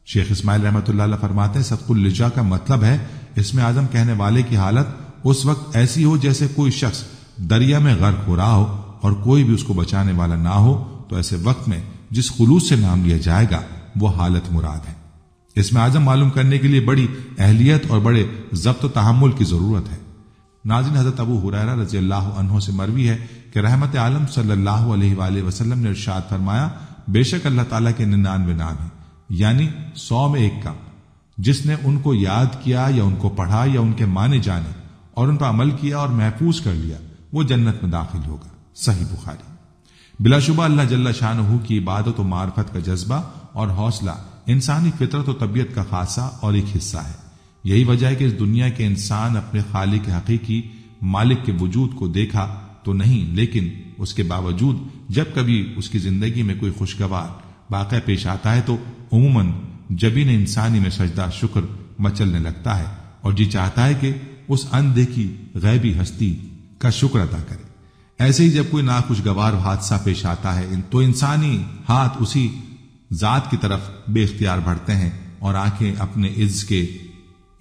شیخ اسماعیل رحمۃ اللہ علیہ فرماتے ہیں صدق اللجا کا مطلب ہے اسم اعظم کہنے والے کی حالت اس وقت ایسی ہو جیسے کوئی شخص دریا میں غرق ہو رہا ہو اور کوئی بھی اس کو بچانے والا نہ ہو، تو ایسے وقت میں جس خلوص سے نام لیا جائے گا وہ حالت مراد ہے۔ اسم اعظم معلوم کرنے کے لیے بڑی اہلیت اور بڑے ضبط و تحمل کی ضرورت ہے۔ ناظرین، حضرت ابو ہریرہ رضی اللہ عنہ سے مروی ہے کہ رحمت عالم صلی اللہ علیہ وآلہ وسلم نے ارشاد فرمایا بے شک اللہ تعالیٰ کے 99 نام ہیں، یعنی 100 میں ایک کام۔ جس نے ان کو یاد کیا یا ان کو پڑھا یا ان کے معنی جانے اور ان پر عمل کیا اور محفوظ کر لیا وہ جنت میں داخل ہوگا۔ صحیح بخاری۔ بلا شبہ اللہ جل شانہ کی عبادت و معرفت کا جذبہ اور حوصلہ انسانی فطرت و طبیعت کا خاصہ اور ایک حصہ ہے۔ یہی وجہ ہے کہ اس دنیا کے انسان اپنے خالق حقیقی مالک کے وجود کو دیکھا تو نہیں، لیکن اس کے باوجود جب کبھی اس کی زندگی میں کوئی خوشگوار واقعہ پیش آتا ہے تو عموماً جبین انسانی میں سجدہ شکر مچلنے لگتا ہے اور جی چاہتا ہے کہ اس اندیکھی غیبی ہستی کا شکر ادا کرے۔ ایسے ہی جب کوئی ناخوشگوار حادثہ پیش آتا ہے تو انسانی ہاتھ اسی ذات کی طرف بے اختیار بڑھتے ہیں اور آنکھیں اپنے عز کے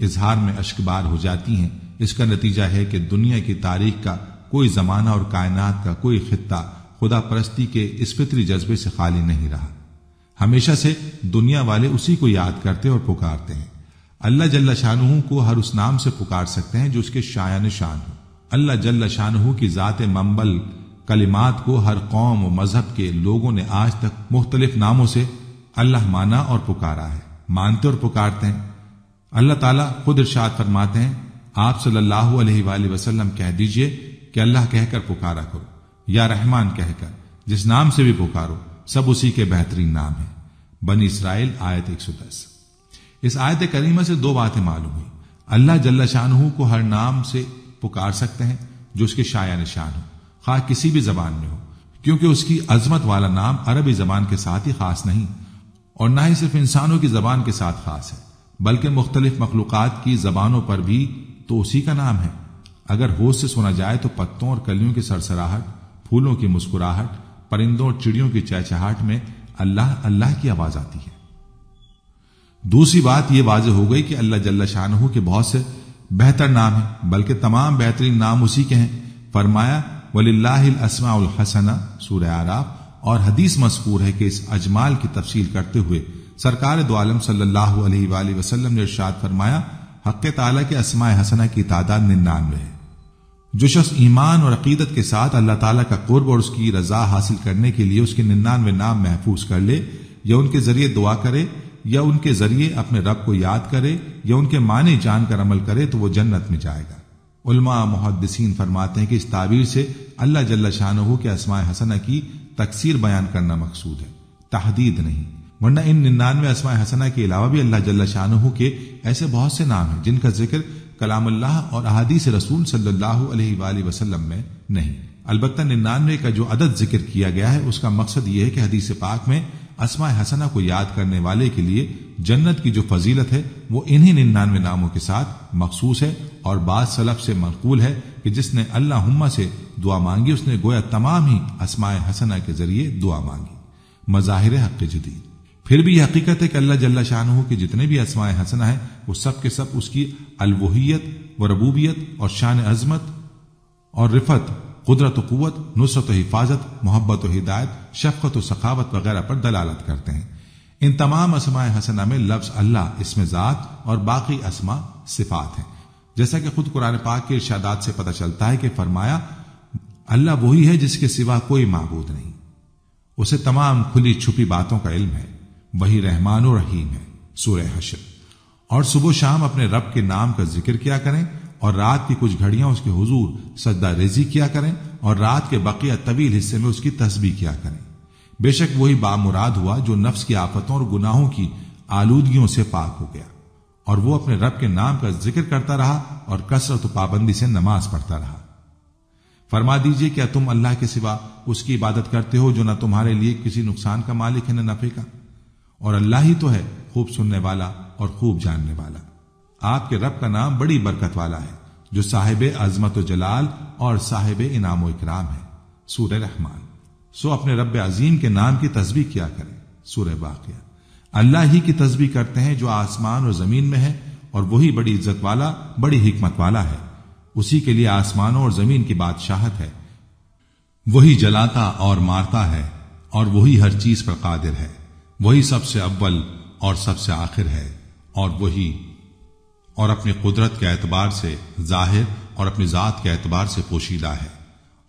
اظہار میں اشکبار ہو جاتی ہیں۔ اس کا نتیجہ ہے کہ دنیا کی تاریخ کا کوئی زمانہ اور کائنات کا کوئی خطہ خدا پرستی کے اس فطری جذبے سے خالی نہیں رہا۔ ہمیشہ سے دنیا والے اسی کو یاد کرتے اور پکارتے ہیں۔ اللہ جل شانہ کو ہر اس نام سے پکار سکتے ہیں جو اس کے شایان شان ہو۔ اللہ جل شانہ کی ذات منبل کلمات کو ہر قوم و مذہب کے لوگوں نے آج تک مختلف ناموں سے اللہ مانا اور پکارا ہے، مانتے اور پکارتے ہیں۔ اللہ تعالیٰ خود ارشاد فرماتے ہیں، آپ صلی اللہ علیہ وآلہ وسلم کہہ دیجئے کہ اللہ کہہ کر پکارا کرو، یا رحمان کہہ کر، جس نام سے بھی پکارو سب اسی کے بہترین نام ہیں۔ بنی اسرائیل آیت 110۔ اس آیت کریمہ سے دو باتیں معلوم ہوئی۔ اللہ جل شانہ کو ہر نام سے پکار سکتے ہیں جو اس کے شایان شان ہو، خواہ کسی بھی زبان میں ہو، کیونکہ اس کی عظمت والا نام عربی زبان کے ساتھ ہی خاص نہیں، اور نہ ہی صرف انسانوں کی زبان کے ساتھ خاص ہے، بلکہ مختلف مخلوقات کی زبانوں پر بھی تو اسی کا نام ہے۔ اگر ہوش سے سنا جائے تو پتوں اور کلیوں کی سرسراہٹ، پھولوں کی مسکراہٹ، پرندوں اور چڑیوں کی چہچہاہٹ میں اللہ اللہ کی آواز آتی ہے۔ دوسری بات یہ واضح ہو گئی کہ اللہ جل شانہ کے بہت سے بہتر نام ہیں، بلکہ تمام بہترین نام اسی کے ہیں۔ فرمایا وَلِلَّهِ الْأَسْمَاءُ الْحَسَنَةُ سورہ اعراف، اور حدیث مذکور ہے کہ اس اجمال کی تفصیل کرتے ہوئے سرکار دو عالم صلی اللہ علیہ وآلہ وسلم نے ارشاد فرمایا، حق تعالیٰ کے اسماء حسنہ کی تعداد 99 ہے۔ جو شخص ایمان اور عقیدت کے ساتھ اللہ تعالیٰ کا قرب اور اس کی رضا حاصل کرنے کے لیے اس کے 99 نام محفوظ کر لے، یا ان کے ذریعے دعا کرے، یا ان کے ذریعے اپنے رب کو یاد کرے، یا ان کے معنی جان کر عمل کرے تو وہ جنت میں جائے گا۔ علماء محدثین فرماتے ہیں کہ اس تعبیر سے اللہ جل شانہ کے اسماء حسنہ کی تکثیر بیان کرنا مقصود ہے، تحدید نہیں، ورنہ ان 99 اسماء حسنہ کے علاوہ بھی اللہ جل شانہ کے ایسے بہت سے نام ہیں جن کا ذکر کلام اللہ اور احادیث رسول صلی اللہ علیہ وآلہ وسلم میں نہیں۔ البتہ 99 کا جو عدد ذکر کیا گیا ہے اس کا مقصد یہ ہے کہ حدیث پاک میں اسماء حسنہ کو یاد کرنے والے کے لیے جنت کی جو فضیلت ہے وہ انہی 99 ناموں کے ساتھ مخصوص ہے، اور بعض سلف سے منقول ہے کہ جس نے اللہم سے دعا مانگی اس نے گویا تمام ہی اسماء حسنہ کے ذریعے دعا مانگی۔ مظاہر حق جدید۔ پھر بھی یہ حقیقت ہے کہ اللہ جل شانہ کے جتنے بھی اسماء حسنہ ہیں وہ سب کے سب اس کی الوہیت و ربوبیت اور شان عظمت اور رفعت، قدرت و قوت، نصرت و حفاظت، محبت و ہدایت، شفقت و سخاوت وغیرہ پر دلالت کرتے ہیں۔ ان تمام اسماء حسنہ میں لفظ اللہ اسم ذات اور باقی اسماء صفات ہیں، جیسا کہ خود قرآن پاک کے ارشادات سے پتہ چلتا ہے کہ فرمایا اللہ وہی ہے جس کے سوا کوئی معبود نہیں، اسے تمام کھلی چھپی باتوں کا علم ہے، وہی رحمان و رحیم ہے، سورہ حشر۔ اور صبح و شام اپنے رب کے نام کا ذکر کیا کریں، اور رات کی کچھ گھڑیاں اس کے حضور سجدہ ریزی کیا کریں، اور رات کے بقیہ طویل حصے میں اس کی تسبیح کیا کریں۔ بے شک وہی بامراد ہوا جو نفس کی آفتوں اور گناہوں کی آلودگیوں سے پاک ہو گیا، اور وہ اپنے رب کے نام کا ذکر کرتا رہا اور کثرت و پابندی سے نماز پڑھتا رہا۔ فرما دیجئے کیا تم اللہ کے سوا اس کی عبادت کرتے ہو جو نہ تمہارے لیے کسی نقصان کا مالک ہے نہ نفع کا، اور اللہ ہی تو ہے خوب سننے والا اور خوب جاننے والا۔ آپ کے رب کا نام بڑی برکت والا ہے جو صاحب عظمت و جلال اور صاحب انعام و اکرام ہے، سورہ رحمان۔ سو اپنے رب عظیم کے نام کی تسبیح کیا کریں، سورہ واقعہ۔ اللہ ہی کی تسبیح کرتے ہیں جو آسمان اور زمین میں ہے، اور وہی بڑی عزت والا، بڑی حکمت والا ہے۔ اسی کے لیے آسمانوں اور زمین کی بادشاہت ہے، وہی جلاتا اور مارتا ہے، اور وہی ہر چیز پر قادر ہے، وہی سب سے اول اور سب سے آخر ہے، اور وہی اور اپنی قدرت کے اعتبار سے ظاہر اور اپنی ذات کے اعتبار سے پوشیدہ ہے،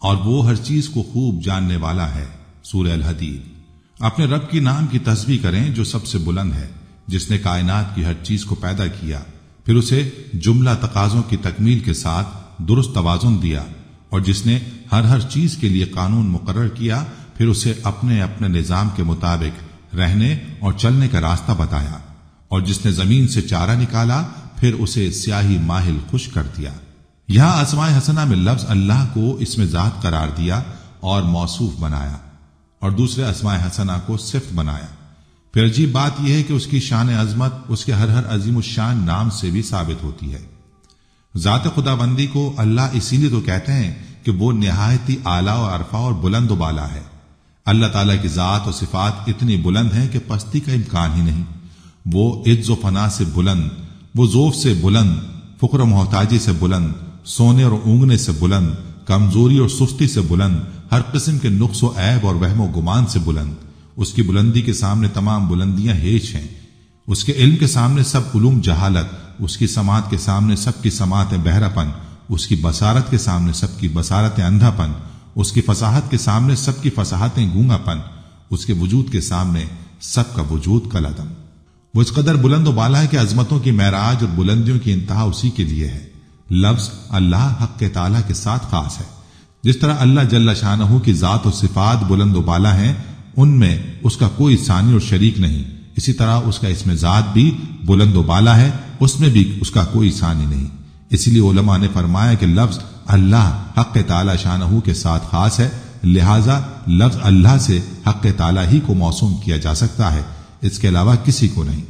اور وہ ہر چیز کو خوب جاننے والا ہے، سورہ الحدید۔ اپنے رب کی نام کی تسبیح کریں جو سب سے بلند ہے، جس نے کائنات کی ہر چیز کو پیدا کیا، پھر اسے جملہ تقاضوں کی تکمیل کے ساتھ درست توازن دیا، اور جس نے ہر چیز کے لیے قانون مقرر کیا، پھر اسے اپنے اپنے نظام کے مطابق رہنے اور چلنے کا راستہ بتایا، اور جس نے زمین سے چارہ نکالا پھر اسے سیاہی ماہل خشک کر دیا۔ یہاں اسماء حسنہ میں لفظ اللہ کو اسم ذات قرار دیا اور موصوف بنایا، اور دوسرے اسماء حسنہ کو صفت بنایا۔ پھر عجیب بات یہ ہے کہ اس کی شان عظمت اس کے ہر عظیم الشان نام سے بھی ثابت ہوتی ہے۔ ذات خدا بندی کو اللہ اسی لیے تو کہتے ہیں کہ وہ نہایت ہی اعلیٰ و عرفہ اور بلند و بالا ہے۔ اللہ تعالیٰ کی ذات و صفات اتنی بلند ہیں کہ پستی کا امکان ہی نہیں۔ وہ عز و فنا سے بلند، وہ ذوف سے بلند، فقر و محتاجی سے بلند، سونے اور اونگنے سے بلند، کمزوری اور سستی سے بلند، ہر قسم کے نقص و عیب اور وہم و گمان سے بلند۔ اس کی بلندی کے سامنے تمام بلندیاں ہیچ ہیں، اس کے علم کے سامنے سب علوم جہالت اس کی سماعت کے سامنے سب کی سماعت بہراپن، اس کی بصارت کے سامنے سب کی بصارت اندھاپن، اس کی فصاحت کے سامنے سب کی فصاحت گونگاپن، اس کے وجود کے سامنے سب کا وجود کالعدم۔ وہ اس قدر بلند و بالا ہے کہ عظمتوں کی معراج اور بلندیوں کی انتہا اسی کے لیے ہے۔ لفظ اللہ حق تعالی کے ساتھ خاص ہے۔ جس طرح اللہ جل شانہ کی ذات و صفات بلند و بالا ہیں، ان میں اس کا کوئی ثانی اور شریک نہیں، اسی طرح اس کا اسم ذات بھی بلند و بالا ہے، اس میں بھی اس کا کوئی ثانی نہیں۔ اسی لیے علماء نے فرمایا کہ لفظ اللہ حق تعالی شانہ کے ساتھ خاص ہے، لہذا لفظ اللہ سے حق تعالی ہی کو موسوم کیا جا سکتا ہے، اس کے علاوہ کسی کو نہیں۔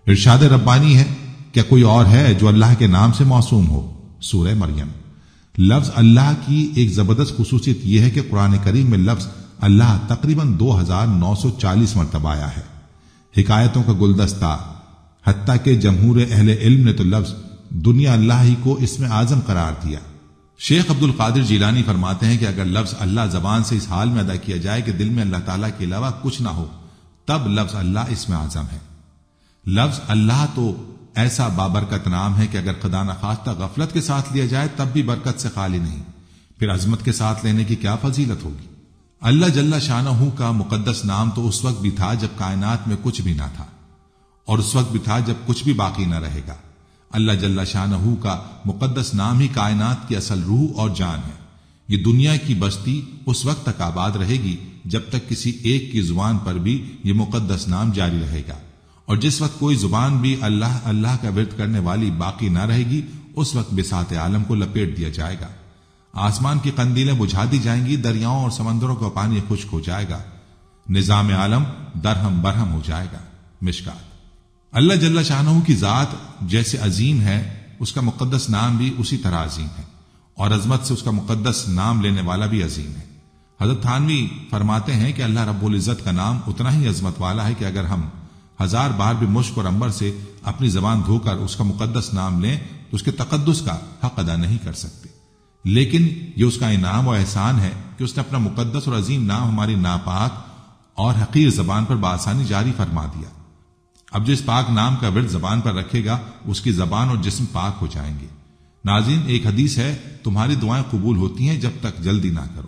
ارشاد ربانی ہے، کیا کوئی اور ہے جو اللہ کے نام سے موسوم ہو؟ سورہ مریم۔ لفظ اللہ کی ایک زبردست خصوصیت یہ ہے کہ قرآن کریم میں لفظ اللہ تقریباً 2940 مرتبہ آیا ہے۔ حکایتوں کا گلدستہ، حتیٰ کہ جمہور اہل علم نے تو لفظ دنیا اللہ ہی کو اسم اعظم قرار دیا۔ شیخ عبد القادر جیلانی فرماتے ہیں کہ اگر لفظ اللہ زبان سے اس حال میں ادا کیا جائے کہ دل میں اللہ تعالیٰ کے علاوہ کچھ نہ ہو، تب لفظ اللہ اسم اعظم ہے۔ لفظ اللہ تو ایسا بابرکت نام ہے کہ اگر خدا نخواستہ غفلت کے ساتھ لیا جائے تب بھی برکت سے خالی نہیں، پھر عظمت کے ساتھ لینے کی کیا فضیلت ہوگی۔ اللہ جل شانہ کا مقدس نام تو اس وقت بھی تھا جب کائنات میں کچھ بھی نہ تھا، اور اس وقت بھی تھا جب کچھ بھی باقی نہ رہے گا۔ اللہ جل شانہ کا مقدس نام ہی کائنات کی اصل روح اور جان ہے۔ یہ دنیا کی بستی اس وقت تک آباد رہے گی جب تک کسی ایک کی زبان پر بھی یہ مقدس نام جاری رہے گا، اور جس وقت کوئی زبان بھی اللہ اللہ کا ورد کرنے والی باقی نہ رہے گی، اس وقت بساط عالم کو لپیٹ دیا جائے گا۔ آسمان کی قندیلیں بجھا دی جائیں گی، دریاؤں اور سمندروں کا پانی خشک ہو جائے گا، نظام عالم درہم برہم ہو جائے گا۔ مشکات۔ اللہ جل شانہ کی ذات جیسے عظیم ہے، اس کا مقدس نام بھی اسی طرح عظیم ہے، اور عظمت سے اس کا مقدس نام لینے والا بھی عظیم ہے۔ حضرت تھانوی فرماتے ہیں کہ اللہ رب العزت کا نام اتنا ہی عظمت والا ہے کہ اگر ہم 1000 بار بھی مشک اور عنبر سے اپنی زبان دھو کر اس کا مقدس نام لیں تو اس کے تقدس کا حق ادا نہیں کر سکتے، لیکن یہ اس کا انعام و احسان ہے کہ اس نے اپنا مقدس اور عظیم نام ہماری ناپاک اور حقیر زبان پر بآسانی جاری فرما دیا۔ اب جو اس پاک نام کا ورد زبان پر رکھے گا، اس کی زبان اور جسم پاک ہو جائیں گے۔ ناظرین، ایک حدیث ہے، تمہاری دعائیں قبول ہوتی ہیں جب تک جلدی نہ کرو،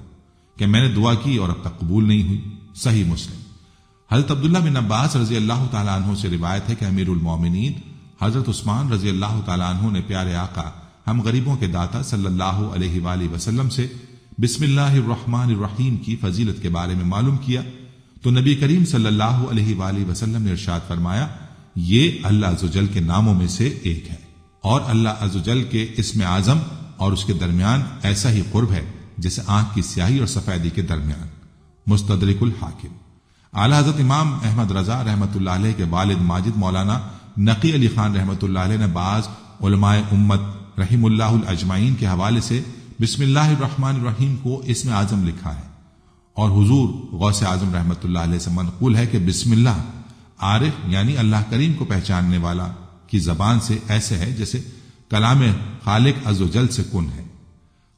کہ میں نے دعا کی اور اب تک قبول نہیں ہوئی۔ صحیح مسلم۔ حضرت عبداللہ بن عباس رضی اللہ تعالیٰ عنہ سے روایت ہے کہ امیر المومنین حضرت عثمان رضی اللہ تعالیٰ عنہ نے پیارے آقا ہم غریبوں کے داتا صلی اللہ علیہ وآلہ وسلم سے بسم اللہ الرحمن الرحیم کی فضیلت کے بارے میں معلوم کیا، تو نبی کریم صلی اللہ علیہ وآلہ وسلم نے ارشاد فرمایا، یہ اللہ عزوجل کے ناموں میں سے ایک ہے، اور اللہ عزوجل کے اسم اعظم اور اس کے درمیان ایسا ہی قرب ہے جیسے آنکھ کی سیاہی اور سفیدی کے درمیان۔ مستدرک الحاکم۔ اعلی حضرت امام احمد رضا رحمۃ اللہ علیہ کے والد ماجد مولانا نقی علی خان رحمۃ اللہ علیہ نے بعض علماء امت رحم اللہ الاجمعین کے حوالے سے بسم اللہ الرحمن الرحیم کو اسم اعظم لکھا ہے، اور حضور غوث اعظم رحمۃ اللہ علیہ سے منقول ہے کہ بسم اللہ عارف یعنی اللہ کریم کو پہچاننے والا کی زبان سے ایسے ہے جیسے کلام خالق عز و جل سے کن ہے۔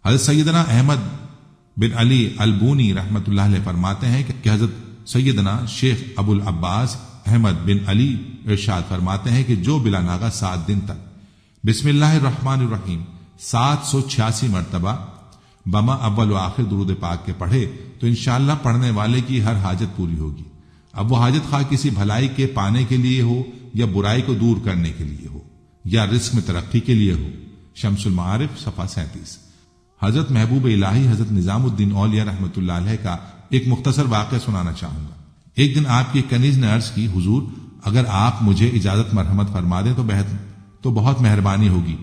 حضرت سیدنا احمد بن علی البونی رحمۃ اللہ علیہ فرماتے ہیں کہ حضرت سیدنا شیخ ابو العباس احمد بن علی ارشاد فرماتے ہیں کہ جو بلا ناغہ 7 دن تک بسم اللہ الرحمن الرحیم 786 مرتبہ بما اول و آخر درود پاک کے پڑھے تو انشاءاللہ پڑھنے والے کی ہر حاجت پوری ہوگی، اب وہ حاجت خواہ کسی بھلائی کے پانے کے لیے ہو یا برائی کو دور کرنے کے لیے ہو یا رزق میں ترقی کے لیے ہو۔ شمس المعارف صفحہ 37۔ حضرت محبوب الہی حضرت نظام الدین اولیاء رحمۃ اللہ علیہ کا ایک مختصر واقعہ سنانا چاہوں گا۔ ایک دن آپ کی کنیز نے عرض کی، حضور اگر آپ مجھے اجازت مرحمت فرما دیں تو بہت مہربانی ہوگی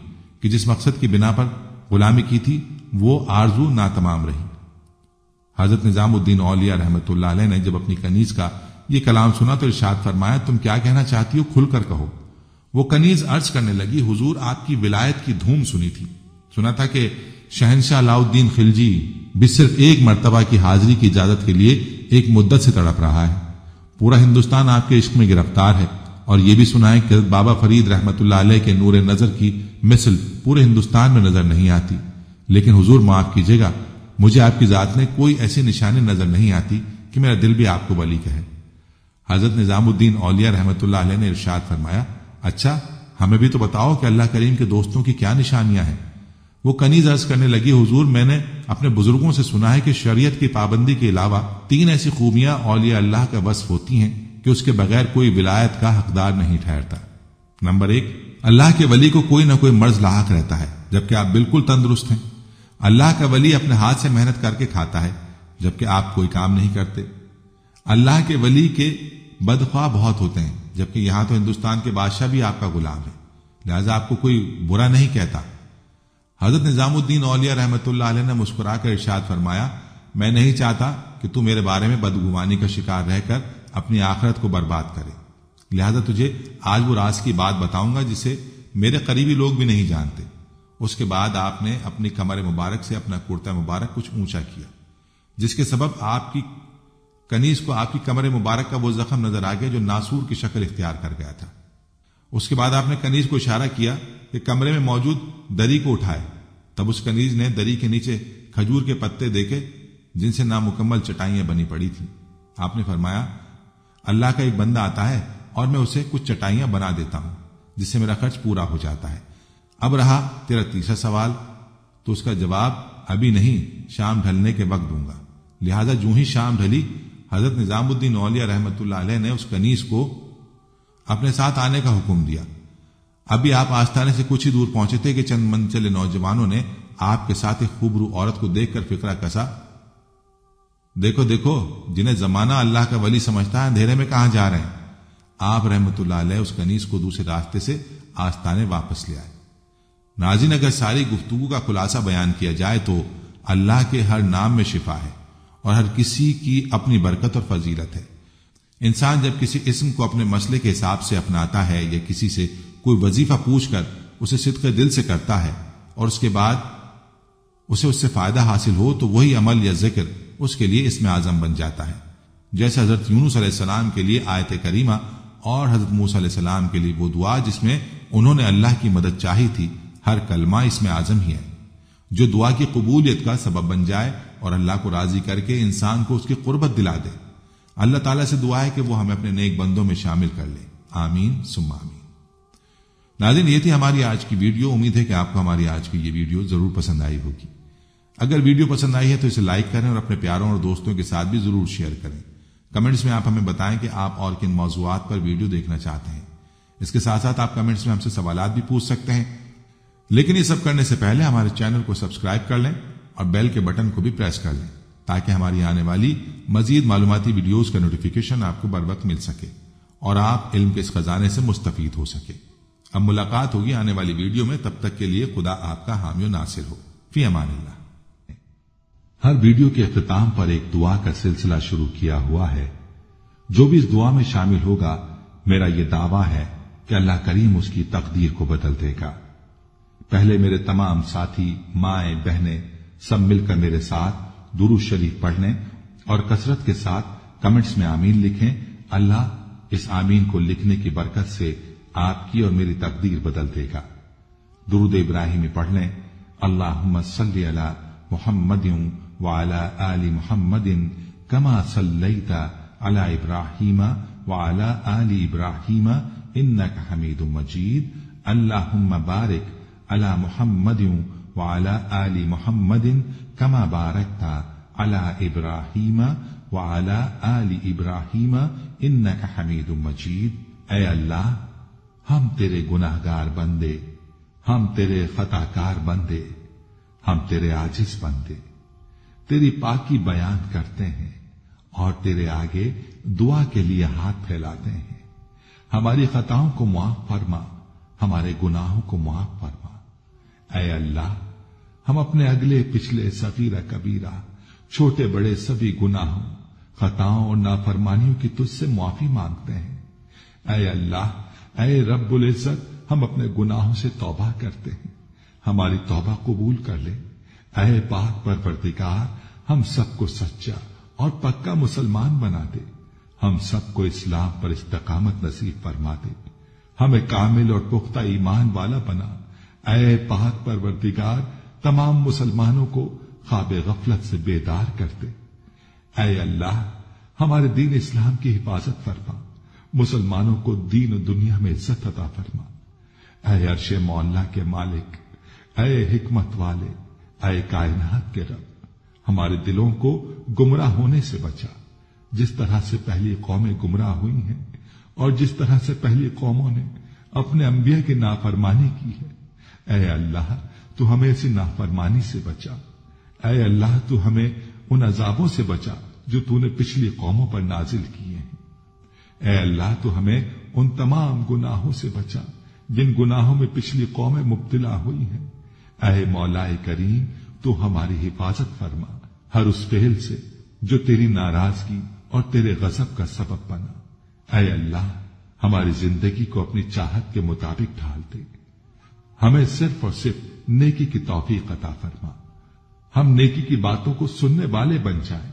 کہ جس مقصد کی بنا پر غلامی کی تھی وہ آرزو ناتمام رہی۔ حضرت نظام الدین اولیاء رحمۃ اللہ علیہ نے جب اپنی کنیز کا یہ کلام سنا تو ارشاد فرمایا، تم کیا کہنا چاہتی ہو، کھل کر کہو۔ وہ کنیز عرض کرنے لگی، حضور آپ کی ولایت کی دھوم سنی تھی، سنا تھا کہ شہنشاہ علاء الدین خلجی بھی صرف ایک مرتبہ کی حاضری کی اجازت کے لیے ایک مدت سے تڑپ رہا ہے، پورا ہندوستان آپ کے عشق میں گرفتار ہے، اور یہ بھی سنا ہے کہ بابا فرید رحمۃ اللہ علیہ کے نور نظر کی مثل پورے ہندوستان میں نظر نہیں آتی، لیکن حضور معاف کیجیے گا، مجھے آپ کی ذات میں کوئی ایسی نشانی نظر نہیں آتی کہ میرا دل بھی آپ کو ولی کہے۔ حضرت نظام الدین اولیاء رحمۃ اللہ علیہ نے ارشاد فرمایا، اچھا ہمیں بھی تو بتاؤ کہ اللہ کریم کے دوستوں کی کیا نشانیاں ہیں۔ وہ کنیز عرض کرنے لگی، حضور میں نے اپنے بزرگوں سے سنا ہے کہ شریعت کی پابندی کے علاوہ 3 ایسی خوبیاں اولیاء اللہ کا وصف ہوتی ہیں کہ اس کے بغیر کوئی ولایت کا حقدار نہیں ٹھہرتا۔ نمبر 1، اللہ کے ولی کو کوئی نہ کوئی مرض لاحق رہتا ہے جبکہ آپ بالکل تندرست ہیں۔ اللہ کا ولی اپنے ہاتھ سے محنت کر کے کھاتا ہے جبکہ آپ کوئی کام نہیں کرتے۔ اللہ کے ولی کے بدخواہ بہت ہوتے ہیں جبکہ یہاں تو ہندوستان کے بادشاہ بھی آپ کا غلام ہے، لہذا آپ کو کوئی برا نہیں کہتا۔ حضرت نظام الدین اولیاء رحمت اللہ علیہ نے مسکرا کر ارشاد فرمایا، میں نہیں چاہتا کہ تو میرے بارے میں بدگمانی کا شکار رہ کر اپنی آخرت کو برباد کرے، لہذا تجھے آج وہ راز کی بات بتاؤں گا جسے میرے قریبی لوگ بھی نہیں جانتے۔ اس کے بعد آپ نے اپنی کمر مبارک سے اپنا کرتا مبارک کچھ اونچا کیا، جس کے سبب آپ کی کنیز کو آپ کی کمر مبارک کا وہ زخم نظر آ گیا جو ناسور کی شکل اختیار کر گیا تھا۔ اس کے بعد آپ نے کنیز کو اشارہ کیا کہ کمرے میں موجود دری کو اٹھائے، تب اس کنیز نے دری کے نیچے کھجور کے پتے دیکھے جن سے نامکمل چٹائیاں بنی پڑی تھیں۔ آپ نے فرمایا، اللہ کا ایک بندہ آتا ہے اور میں اسے کچھ چٹائیاں بنا دیتا ہوں جس سے میرا خرچ پورا ہو جاتا ہے۔ اب رہا تیرا تیسرا سوال، تو اس کا جواب ابھی نہیں، شام ڈھلنے کے وقت دوں گا۔ لہذا جو ہی شام ڈھلی، حضرت نظام الدین اولیاء رحمت اللہ علیہ نے اس کنیز کو اپنے ساتھ آنے کا حکم دیا۔ ابھی آپ آستانے سے کچھ ہی دور پہنچے تھے کہ چند منچلے نوجوانوں نے آپ کے ساتھ ایک خوبرو عورت کو دیکھ کر فقرہ کسا، دیکھو دیکھو، جنہیں زمانہ اللہ کا ولی سمجھتا ہے اندھیرے میں کہاں جا رہے ہیں۔ آپ رحمت اللہ علیہ اس کنیز کو دوسرے راستے سے آستانے واپس لے آئے۔ ناظرین، اگر ساری گفتگو کا خلاصہ بیان کیا جائے تو اللہ کے ہر نام میں شفا ہے اور ہر کسی کی اپنی برکت اور فضیلت ہے۔ انسان جب کسی اسم کو اپنے مسئلے کے حساب سے اپناتا ہے یا کسی سے کوئی وظیفہ پوچھ کر اسے صدق دل سے کرتا ہے اور اس کے بعد اسے اس سے فائدہ حاصل ہو تو وہی عمل یا ذکر اس کے لیے اسم اعظم بن جاتا ہے۔ جیسے حضرت یونس علیہ السلام کے لیے آیت کریمہ اور حضرت موسیٰ علیہ السلام کے لیے وہ دعا جس میں انہوں نے اللہ کی مدد چاہی تھی، ہر کلمہ اسم اعظم ہی ہے جو دعا کی قبولیت کا سبب بن جائے اور اللہ کو راضی کر کے انسان کو اس کی قربت دلا دے۔ اللہ تعالیٰ سے دعا ہے کہ وہ ہمیں اپنے نیک بندوں میں شامل کر لے، آمین ثم آمین۔ ناظرین، یہ تھی ہماری آج کی ویڈیو۔ امید ہے کہ آپ کو ہماری آج کی یہ ویڈیو ضرور پسند آئی ہوگی۔ اگر ویڈیو پسند آئی ہے تو اسے لائک کریں اور اپنے پیاروں اور دوستوں کے ساتھ بھی ضرور شیئر کریں۔ کمنٹس میں آپ ہمیں بتائیں کہ آپ اور کن موضوعات پر ویڈیو دیکھنا چاہتے ہیں۔ اس کے ساتھ ساتھ آپ کمنٹس میں ہم سے سوالات بھی پوچھ سکتے ہیں، لیکن یہ سب کرنے سے پہلے ہمارے چینل کو سبسکرائب کر لیں اور بیل کے بٹن کو بھی پریس کر لیں تاکہ ہماری آنے والی مزید معلوماتی ویڈیوز کا نوٹیفیکیشن آپ کو بر وقت مل سکے اور آپ علم کے اس خزانے سے مستفید ہو سکے۔ اب ملاقات ہوگی آنے والی ویڈیو میں، تب تک کے لیے خدا آپ کا حامی و ناصر ہو۔ فی امان اللہ۔ ہر ویڈیو کے اختتام پر ایک دعا کا سلسلہ شروع کیا ہوا ہے۔ جو بھی اس دعا میں شامل ہوگا، میرا یہ دعویٰ ہے کہ اللہ کریم اس کی تقدیر کو بدل دے گا۔ پہلے میرے تمام ساتھی، مائیں، بہنیں سب مل کر میرے ساتھ درود شریف پڑھنے اور کثرت کے ساتھ کمنٹس میں آمین لکھیں۔ اللہ اس آمین کو لکھنے کی برکت سے آپ کی اور میری تقدیر بدل دے گا۔ درود ابراہیمی پڑھ لیں، اللہم صلی علی محمد وعلی آل محمد کما صلیت علی ابراہیم وعلی آل ابراہیم انک حمید مجید، اللہم بارک علی محمد وعلی آل محمد کما بارکت علی ابراہیم وعلی آل ابراہیم انک حمید مجید۔ اے اللہ، ہم تیرے گناہگار بندے، ہم تیرے خطا کار بندے، ہم تیرے عاجز بندے تیری پاکی بیان کرتے ہیں اور تیرے آگے دعا کے لیے ہاتھ پھیلاتے ہیں۔ ہماری خطاؤں کو معاف فرما، ہمارے گناہوں کو معاف فرما۔ اے اللہ، ہم اپنے اگلے پچھلے صغیرہ کبیرہ، چھوٹے بڑے سبھی گناہوں، خطاؤں اور نافرمانیوں کی تجھ سے معافی مانگتے ہیں۔ اے اللہ، اے رب العزت، ہم اپنے گناہوں سے توبہ کرتے ہیں، ہماری توبہ قبول کر لے۔ اے پاک پروردگار، ہم سب کو سچا اور پکا مسلمان بنا دے، ہم سب کو اسلام پر استقامت نصیب فرما دے، ہمیں کامل اور پختہ ایمان والا بنا۔ اے پاک پروردگار، تمام مسلمانوں کو خواب غفلت سے بیدار کر دے۔ اے اللہ، ہمارے دین اسلام کی حفاظت فرما، مسلمانوں کو دین و دنیا میں عزت عطا فرما۔ اے عرش مولا کے مالک، اے حکمت والے، اے کائنات کے رب، ہمارے دلوں کو گمراہ ہونے سے بچا، جس طرح سے پہلی قومیں گمراہ ہوئی ہیں اور جس طرح سے پہلی قوموں نے اپنے انبیاء کی نافرمانی کی ہے۔ اے اللہ تو ہمیں ایسی نافرمانی سے بچا۔ اے اللہ تو ہمیں ان عذابوں سے بچا جو تو نے پچھلی قوموں پر نازل کیے ہیں۔ اے اللہ تو ہمیں ان تمام گناہوں سے بچا جن گناہوں میں پچھلی قومیں مبتلا ہوئی ہیں۔ اے مولا کریم تو ہماری حفاظت فرما ہر اس فعل سے جو تیری ناراضگی اور تیرے غضب کا سبب بنا۔ اے اللہ ہماری زندگی کو اپنی چاہت کے مطابق ڈھال دے، ہمیں صرف اور صرف نیکی کی توفیق عطا فرما، ہم نیکی کی باتوں کو سننے والے بن جائیں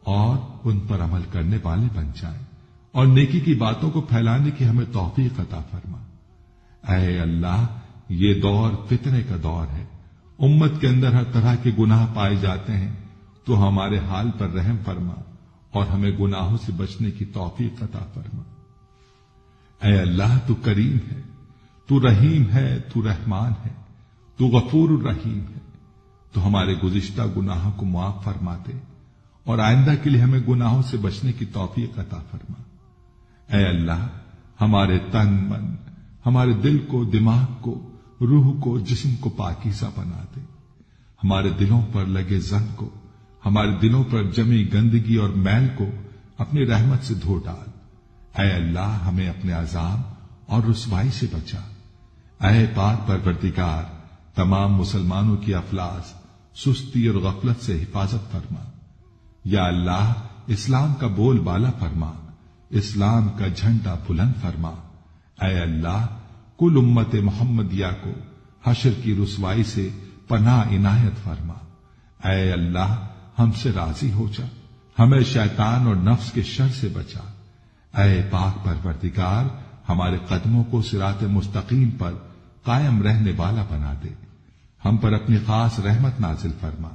اور ان پر عمل کرنے والے بن جائیں، اور نیکی کی باتوں کو پھیلانے کی ہمیں توفیق عطا فرما۔ اے اللہ یہ دور فتنے کا دور ہے، امت کے اندر ہر طرح کے گناہ پائے جاتے ہیں، تو ہمارے حال پر رحم فرما اور ہمیں گناہوں سے بچنے کی توفیق عطا فرما۔ اے اللہ تو کریم ہے، تو رحیم ہے، تو رحمان ہے، تو غفور الرحیم ہے، تو ہمارے گزشتہ گناہوں کو معاف فرما دے اور آئندہ کے لیے ہمیں گناہوں سے بچنے کی توفیق عطا فرما۔ اے اللہ ہمارے تن من، ہمارے دل کو، دماغ کو، روح کو، جسم کو پاکیزہ بنا دے، ہمارے دلوں پر لگے زنگ کو، ہمارے دلوں پر جمی گندگی اور میل کو اپنی رحمت سے دھو ڈال۔ اے اللہ ہمیں اپنے عذاب اور رسوائی سے بچا۔ اے پاک پروردگار تمام مسلمانوں کی افلاس، سستی اور غفلت سے حفاظت فرما۔ یا اللہ اسلام کا بول بالا فرما، اسلام کا جھنڈا بلند فرما۔ اے اللہ کل امت محمدیہ کو حشر کی رسوائی سے پناہ عنایت فرما۔ اے اللہ ہم سے راضی ہو جا، ہمیں شیطان اور نفس کے شر سے بچا۔ اے پاک پروردگار ہمارے قدموں کو صراط مستقیم پر قائم رہنے والا بنا دے، ہم پر اپنی خاص رحمت نازل فرما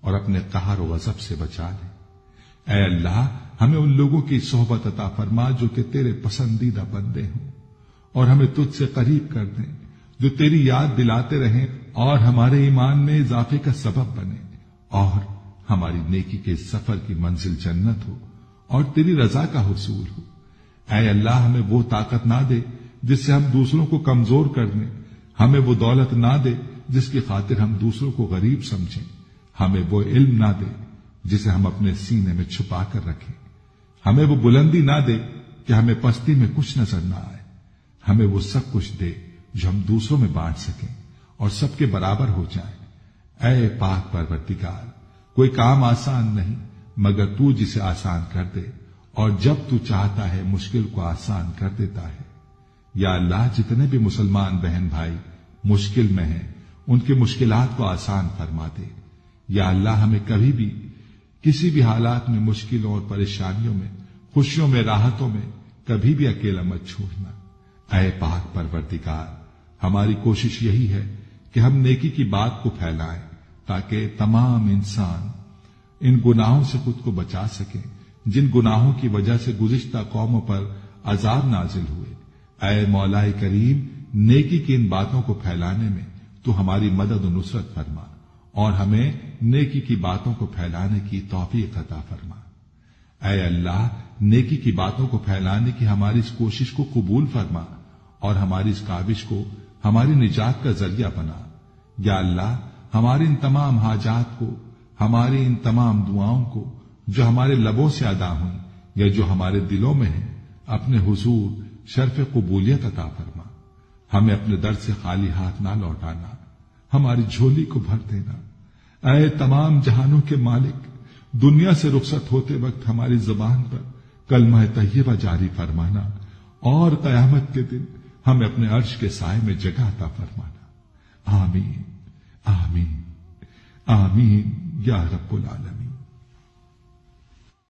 اور اپنے قہر و غضب سے بچا لے۔ اے اللہ ہمیں ان لوگوں کی صحبت عطا فرما جو کہ تیرے پسندیدہ بندے ہوں، اور ہمیں تجھ سے قریب کر دیں، جو تیری یاد دلاتے رہیں اور ہمارے ایمان میں اضافے کا سبب بنے، اور ہماری نیکی کے سفر کی منزل جنت ہو اور تیری رضا کا حصول ہو۔ اے اللہ ہمیں وہ طاقت نہ دے جس سے ہم دوسروں کو کمزور کر دیں، ہمیں وہ دولت نہ دے جس کی خاطر ہم دوسروں کو غریب سمجھیں، ہمیں وہ علم نہ دے جسے ہم اپنے سینے میں چھپا کر رکھیں، ہمیں وہ بلندی نہ دے کہ ہمیں پستی میں کچھ نظر نہ آئے، ہمیں وہ سب کچھ دے جو ہم دوسروں میں بانٹ سکیں اور سب کے برابر ہو جائیں۔ اے پاک پروردگار کوئی کام آسان نہیں مگر تو جسے آسان کر دے، اور جب تو چاہتا ہے مشکل کو آسان کر دیتا ہے۔ یا اللہ جتنے بھی مسلمان بہن بھائی مشکل میں ہیں ان کی مشکلات کو آسان فرما دے۔ یا اللہ ہمیں کبھی بھی کسی بھی حالات میں مشکلوں اور پریشانیوں میں، خوشیوں میں، راحتوں میں کبھی بھی اکیلا مت چھوڑنا۔ اے پاک پروردگار ہماری کوشش یہی ہے کہ ہم نیکی کی بات کو پھیلائیں تاکہ تمام انسان ان گناہوں سے خود کو بچا سکیں جن گناہوں کی وجہ سے گزشتہ قوموں پر عذاب نازل ہوئے۔ اے مولا کریم نیکی کی ان باتوں کو پھیلانے میں تو ہماری مدد و نصرت فرما اور ہمیں نیکی کی باتوں کو پھیلانے کی توفیق عطا فرما۔ اے اللہ نیکی کی باتوں کو پھیلانے کی ہماری اس کوشش کو قبول فرما اور ہماری اس کاوش کو ہماری نجات کا ذریعہ بنا۔ یا اللہ ہماری ان تمام حاجات کو، ہماری ان تمام دعاؤں کو جو ہمارے لبوں سے ادا ہوئیں یا جو ہمارے دلوں میں ہیں، اپنے حضور شرف قبولیت عطا فرما۔ ہمیں اپنے در سے خالی ہاتھ نہ لوٹانا، ہماری جھولی کو بھر دینا۔ اے تمام جہانوں کے مالک دنیا سے رخصت ہوتے وقت ہماری زبان پر کلمہ طیبہ جاری فرمانا اور قیامت کے دن ہمیں اپنے عرش کے سائے میں جگہ عطا فرمانا۔ آمین آمین آمین یا رب العالمین۔